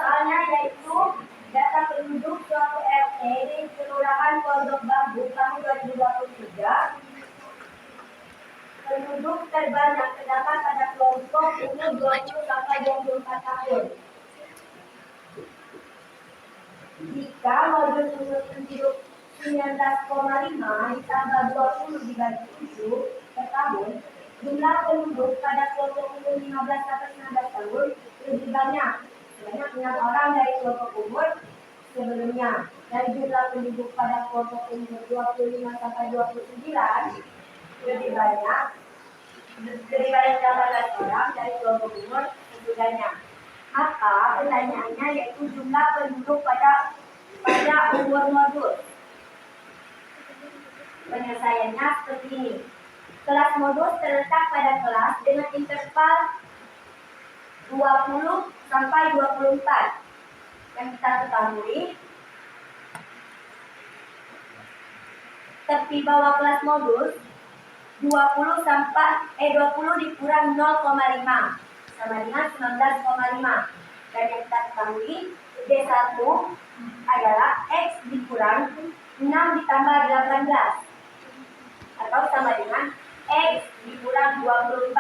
Soalnya yaitu data penduduk suatu RT di Kelurahan Pondok Bambu tahun 2023. Penduduk terbanyak terdapat pada kelompok umur 20 sampai 24 tahun. Jika modul umur penduduk 19,5 ditambah 20 dibagi 7 per tahun, jumlah penduduk pada kelompok umur 15 sampai 19 tahun lebih banyak. Sebanyak 6 orang dari kelompok umur sebelumnya. Dan jumlah penduduk pada kelompok umur 25 sampai 29 lebih banyak 18 orang dari kelompok umur sesudahnya. Maka pertanyaannya yaitu jumlah penduduk pada umur modul. Penyelesaiannya seperti ini. Kelas modul terletak pada kelas dengan interval 20 sampai 24. Yang kita ketahui, tepi bawah kelas modul 20 dikurang 0,5 sama dengan 19,5. Dan yang kita ketahui D1 adalah X dikurang 7 6 ditambah 18 atau sama dengan X dikurang 24.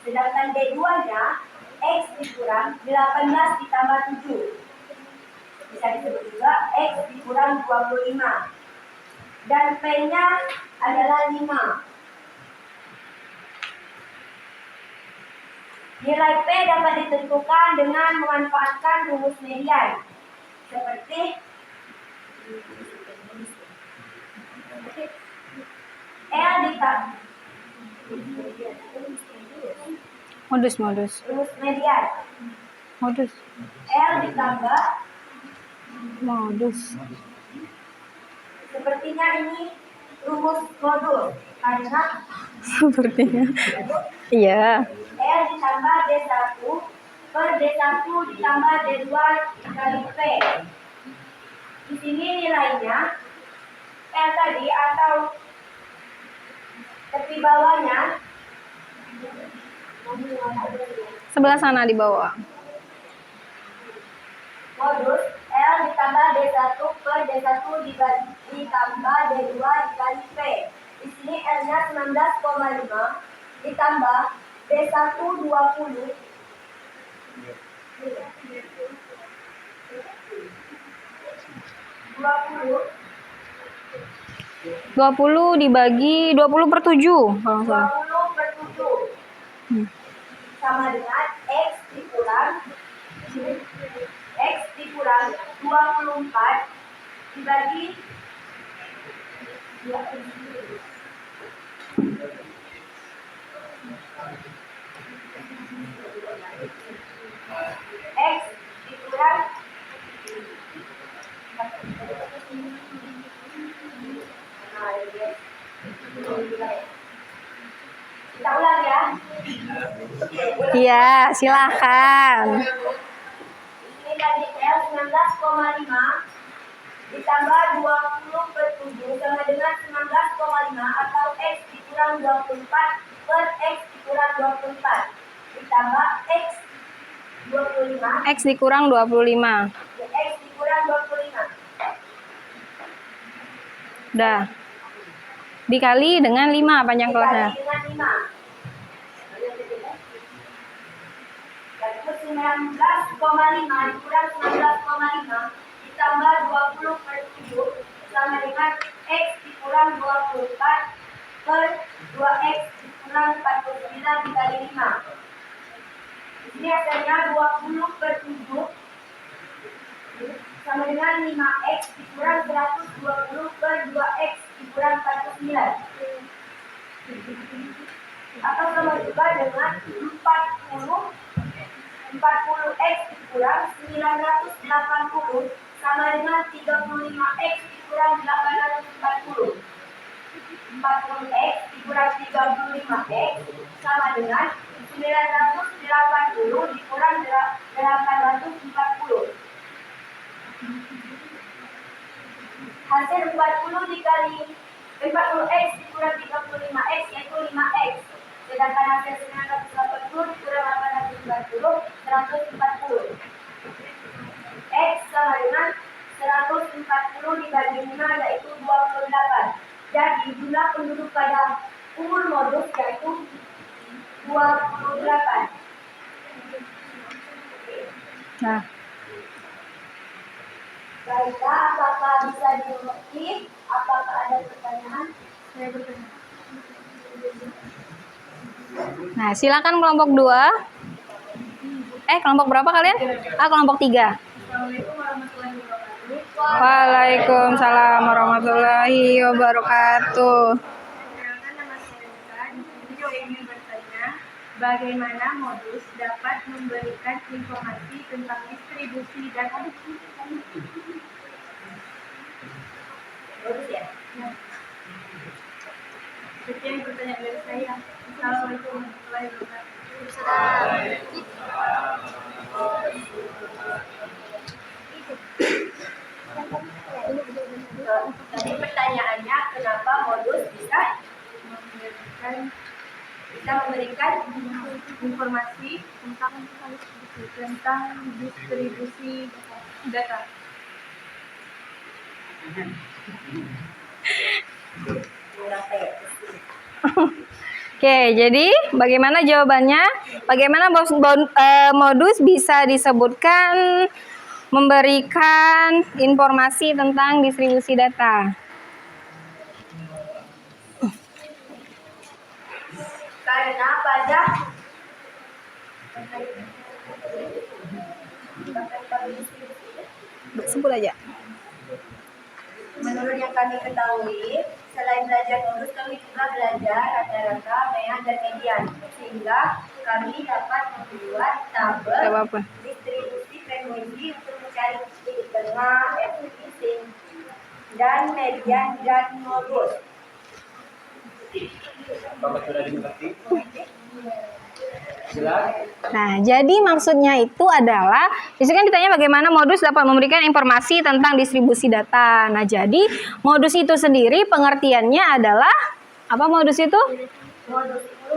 Sedangkan D2-nya X dikurang 18 ditambah 7. Bisa disebut juga X dikurang 25. Dan P-nya adalah 5. Nilai P dapat ditentukan dengan memanfaatkan rumus median. Seperti L ditambah Modus. rumus median. L ditambah sepertinya ini rumus modul karena Sepertinya. Iya. L ditambah D1 per D1 ditambah D2 kali P. Di sini nilainya L tadi atau tepi bawahnya Sebelah sana di bawah. modus L ditambah D1 per D1 ditambah D2 dikali P. Di sini L-nya 19,5 ditambah D1 20 20 dibagi 20/7 kalau nggak salah. 20 per 7 sama dengan X dikurang 24 dibagi 2. X dikurang kita ulang ya. Iya, silakan. Ini tadi L 19,5 ditambah 20 per 7 sama dengan 19,5 atau X dikurang 24 per X dikurang 24 ditambah X 25. X dikurang 25. X dikurang 25. Udah. Dikali dengan 5 panjang kelasnya. Dikali dengan 5. Yaitu 19,5 dikurang 19,5 ditambah 20 per 7 sama dengan X dikurang 24 per 2X dikurang 49 dikali 5. Di sini hasilnya 20 per 7 sama dengan 5X dikurang 120 per 2X dikurang 49. Atau sama juga dengan 40X dikurang 980 sama dengan 35X dikurang 840. 40X dikurang 35X sama dengan 980 dikurang 840. Hasil 40 dikali 40X dikurang 35X yaitu 5X. Sedangkan hasil 980 dikurang 840 140. X sama dengan 140 dibagi 5 yaitu 28. Jadi jumlah penduduk pada umur modus yaitu 28. Nah, Baiklah, apakah bisa dimengerti? Apakah ada pertanyaan? Saya bertanya. nah silakan kelompok 2. Kelompok berapa kalian? Kelompok 3. Assalamualaikum warahmatullahi wabarakatuh. Waalaikumsalam warahmatullahi wabarakatuh. Perkenalkan, nama saya Rika. Di sini saya ingin bertanya, bagaimana modus dapat memberikan informasi tentang distribusi dan Modus ya? seperti yang bertanya dari saya. Assalamualaikum warahmatullahi wabarakatuh. Tadi pertanyaannya kenapa modus bisa memberikan Informasi tentang distribusi data. Oke, jadi bagaimana jawabannya? Bagaimana modus bisa disebutkan memberikan informasi tentang distribusi data? Karena pada Sebut aja. menurut yang kami ketahui, selain belajar modus, kami juga belajar rata-rata, mean, dan median, sehingga kami dapat membuat Gak tabel apa-apa. distribusi frekuensi untuk mencari titik tengah, efisiensi, dan median dan modus. Bapak sudah dimengerti? Jelas? Nah, jadi maksudnya itu adalah, itu kan ditanya bagaimana modus dapat memberikan informasi tentang distribusi data. Nah, jadi modus itu sendiri pengertiannya adalah, apa modus itu? Modus itu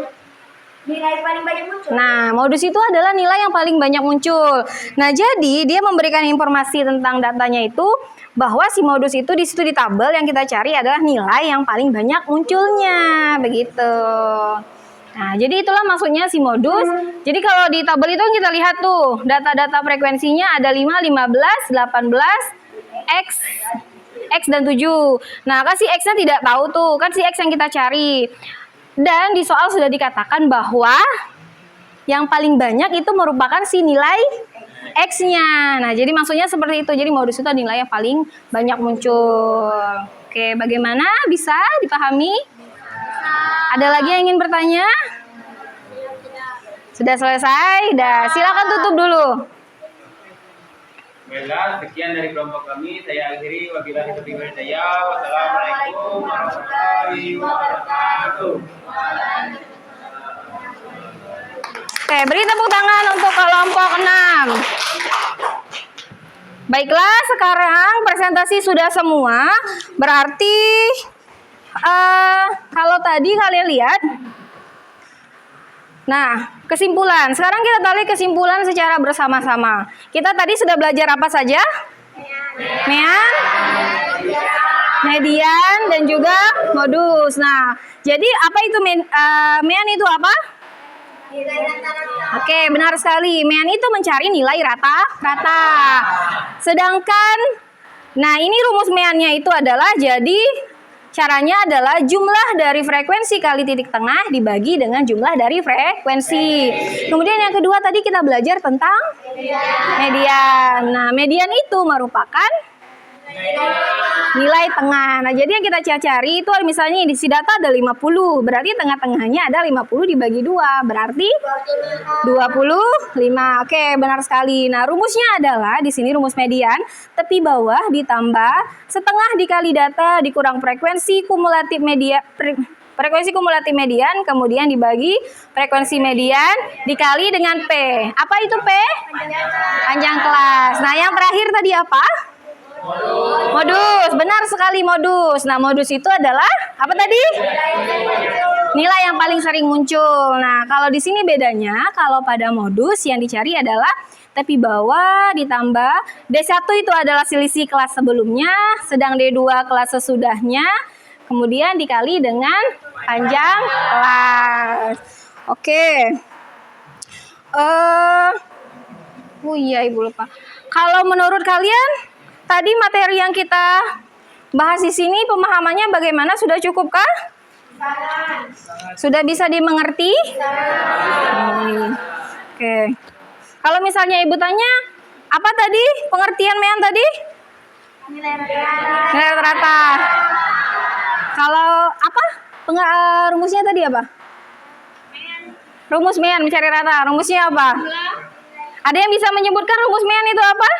nilai paling banyak muncul. Nah, modus itu adalah nilai yang paling banyak muncul. Nah, jadi dia memberikan informasi tentang datanya itu, bahwa si modus itu di situ di tabel yang kita cari adalah nilai yang paling banyak munculnya, begitu. Nah, jadi itulah maksudnya si modus. Jadi kalau di tabel itu kita lihat tuh, data-data frekuensinya ada 5, 15, 18, X, X dan 7. Nah, kan si X-nya tidak tahu tuh, kan si X yang kita cari. Dan di soal sudah dikatakan bahwa yang paling banyak itu merupakan si nilai X-nya. Nah, jadi maksudnya seperti itu. Jadi modus itu nilai yang paling banyak muncul. Oke, bagaimana? Bisa dipahami? Ada lagi yang ingin bertanya? Sudah selesai? Dah, silakan tutup dulu. Baiklah, sekian dari kelompok kami. Saya akhiri. Wabillahi taufiq wal hidayah. Wassalamualaikum warahmatullahi wabarakatuh. Oke, beri tepuk tangan untuk kelompok 6. Baiklah, sekarang presentasi sudah semua. Berarti kalau tadi kalian lihat, nah kesimpulan. Sekarang kita tarik kesimpulan secara bersama-sama. Kita tadi sudah belajar apa saja? Mean, median, dan juga modus. Nah, jadi apa itu mean itu apa? Oke, benar sekali. Mean itu mencari nilai rata-rata. Sedangkan, nah ini rumus meannya itu adalah, jadi caranya adalah jumlah dari frekuensi kali titik tengah dibagi dengan jumlah dari frekuensi. Kemudian yang kedua tadi kita belajar tentang median. Nah, median itu merupakan nilai tengah. Nah, jadi yang kita cari itu misalnya di si data ada 50, berarti tengah-tengahnya ada 50 dibagi 2, berarti 25. Oke, benar sekali. Nah, rumusnya adalah di sini rumus median, tepi bawah ditambah setengah dikali data dikurang frekuensi kumulatif frekuensi kumulatif median, kemudian dibagi frekuensi median dikali dengan P. Apa itu P? Panjang kelas. Nah, yang terakhir tadi apa? Modus, benar sekali modus. Nah, modus itu adalah apa tadi? Nilai yang paling sering muncul. Nah, kalau di sini bedanya, kalau pada modus yang dicari adalah tepi bawah ditambah D1 itu adalah selisih kelas sebelumnya, sedang D2 kelas sesudahnya, kemudian dikali dengan panjang kelas. Oke. Oh iya, Ibu lupa. Kalau menurut kalian tadi materi yang kita bahas di sini pemahamannya bagaimana? Sudah cukupkah? Sudah bisa dimengerti? Oke. Kalau misalnya Ibu tanya, apa tadi pengertian mean tadi? Nilai rata. Kalau apa? Rumusnya tadi apa? Rumus mean mencari rata. Rumusnya apa? Ada yang bisa menyebutkan rumus mean itu apa?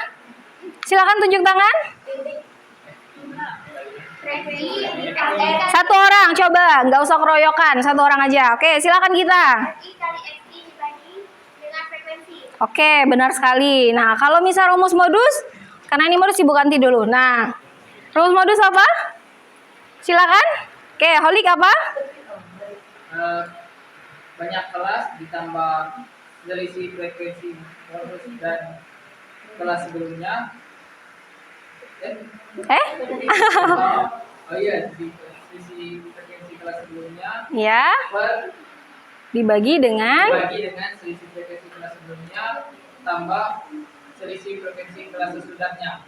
Silakan tunjuk tangan. Satu orang coba, nggak usah keroyokan, satu orang aja. Oke, silakan kita. Oke, benar sekali. Nah, kalau misal rumus modus, karena ini modus Ibu ganti dulu. Nah, rumus modus apa? Silakan. Oke, Holik apa? Banyak kelas ditambah selisih frekuensi modus dan kelas sebelumnya Eh? Oh iya, di selisih frekuensi kelas sebelumnya Ya, dibagi dengan dibagi dengan selisih frekuensi kelas sebelumnya tambah selisih frekuensi kelas sesudahnya.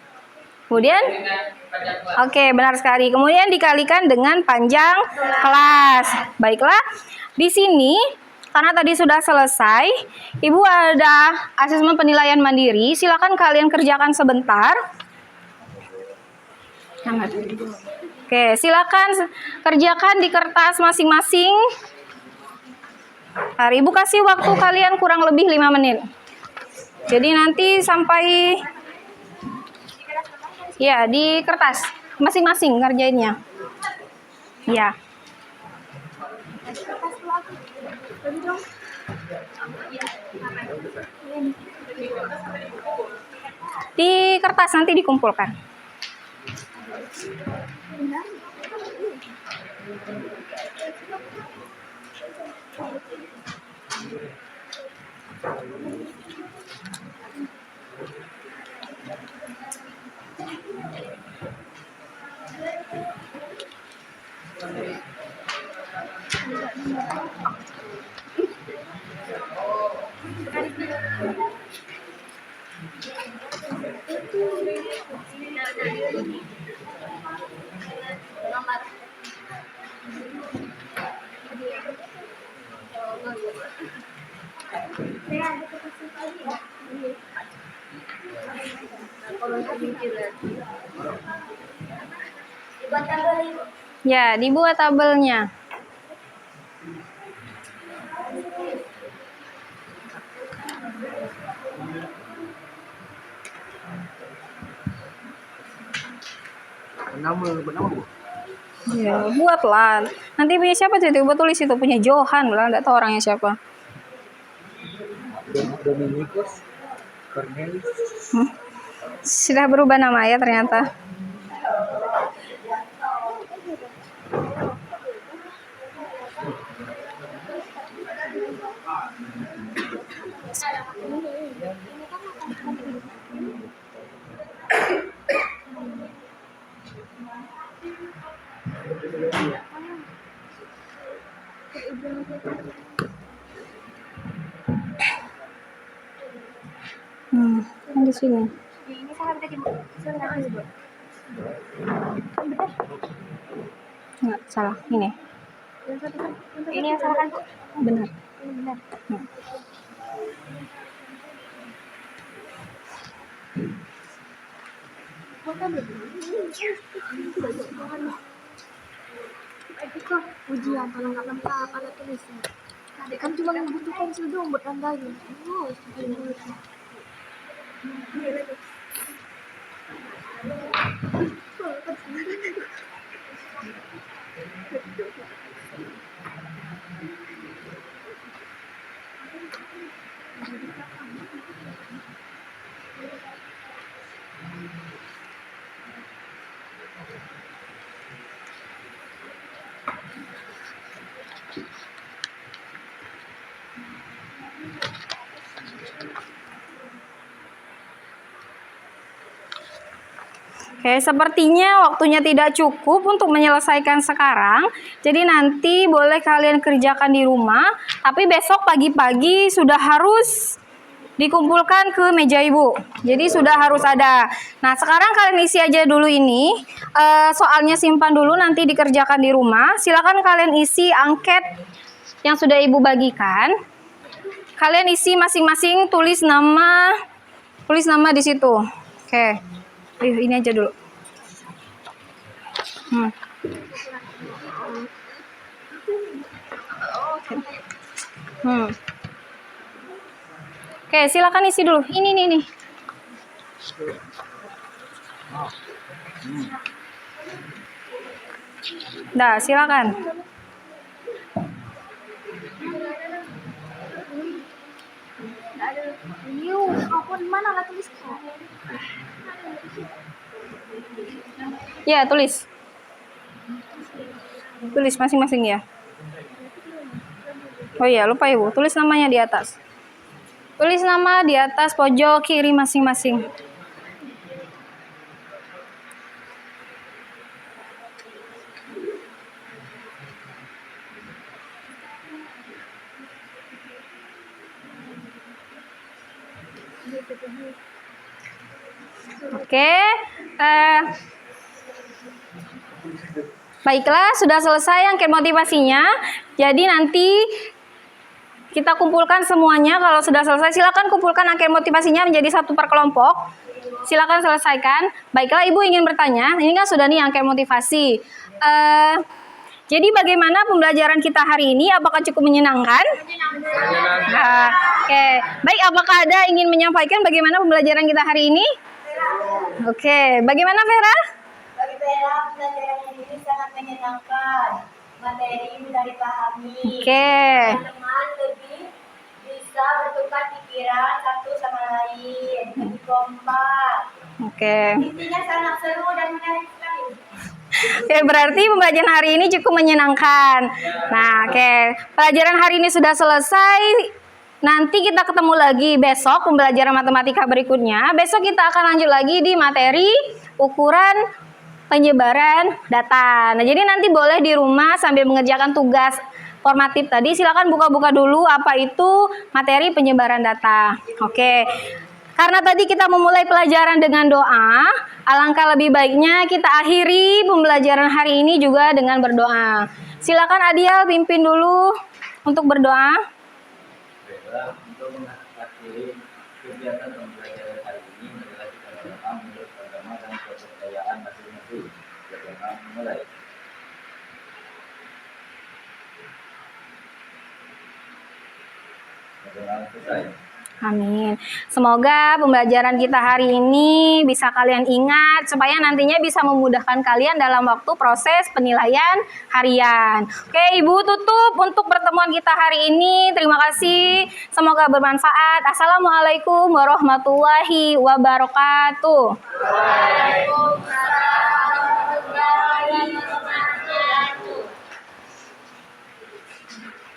kemudian Dengan panjang kelas. oke, benar sekali. Kemudian dikalikan dengan panjang kelas. Baiklah, di sini karena tadi sudah selesai, Ibu ada asesmen penilaian mandiri. Silakan kalian kerjakan sebentar. Oke, silakan kerjakan di kertas masing-masing. Ibu kasih waktu kalian kurang lebih 5 menit. Jadi nanti sampai ya di kertas masing-masing ngerjainnya. Ya. Di kertas nanti dikumpulkan. Ya, dibuat tabelnya. Bernama Bu? Ya, buatlah. Nanti punya siapa tuh? Buat tulis itu punya Johan, lah enggak tahu orangnya siapa. Dominikus Cornelis. Sudah berubah nama ya ternyata. Di sini. Ini sangat bisa Enggak, salah. Ini. Ini yang salah kan, Bu? Benar. Ini benar. Ujian kalau nggak lengkap alat tulisnya. Adik kan cuma butuh pensil doang buat tandain. Oh, Oke, sepertinya waktunya tidak cukup untuk menyelesaikan sekarang. Jadi nanti boleh kalian kerjakan di rumah, tapi besok pagi-pagi sudah harus dikumpulkan ke meja ibu. Jadi sudah harus ada. Nah, sekarang kalian isi aja dulu ini. Soalnya simpan dulu, nanti dikerjakan di rumah. Silakan kalian isi angket yang sudah ibu bagikan. Kalian isi masing-masing, tulis nama di situ. Oke. Ini aja dulu. Oke, silakan isi dulu. Ini nih. Dah, silakan. Aku di mana nggak tulis? Ya, tulis. Tulis masing-masing ya. Oh iya, lupa ibu. Tulis namanya di atas. Tulis nama di atas pojok kiri masing-masing. Oke. Baiklah, sudah selesai angket motivasinya. Jadi nanti kita kumpulkan semuanya. Kalau sudah selesai, silakan kumpulkan angket motivasinya menjadi satu per kelompok. Silakan selesaikan. Baiklah, Ibu ingin bertanya. Ini kan sudah nih angket motivasi. Jadi bagaimana pembelajaran kita hari ini? Apakah cukup menyenangkan? Nah, oke. Baik, apakah ada ingin menyampaikan bagaimana pembelajaran kita hari ini? Oke, bagaimana Vera? Bagi Vera, pembelajaran ini sangat menyenangkan. Materi mudah dipahami. Oke. Teman-teman lebih bisa bertukar pikiran satu sama lain, lebih kompak. Oke. Intinya sangat seru dan menarik sekali. Oke, berarti pembelajaran hari ini cukup menyenangkan. Nah, oke. Pelajaran hari ini sudah selesai. Nanti kita ketemu lagi besok pembelajaran matematika berikutnya. Besok kita akan lanjut lagi di materi ukuran penyebaran data. Nah, jadi nanti boleh di rumah sambil mengerjakan tugas formatif tadi, silakan buka-buka dulu apa itu materi penyebaran data. Oke. Karena tadi kita memulai pelajaran dengan doa, alangkah lebih baiknya kita akhiri pembelajaran hari ini juga dengan berdoa. Silakan Adiel pimpin dulu untuk berdoa. Baiklah, untuk mengakhiri kegiatan pembelajaran hari ini, marilah kita berdoa menurut agama dan kepercayaan masing-masing. Berdoa mulai. Berdoa selesai. Amin. Semoga pembelajaran kita hari ini bisa kalian ingat supaya nantinya bisa memudahkan kalian dalam waktu proses penilaian harian. Oke, Ibu tutup untuk pertemuan kita hari ini. Terima kasih. Semoga bermanfaat. Assalamualaikum warahmatullahi wabarakatuh. Waalaikumsalam.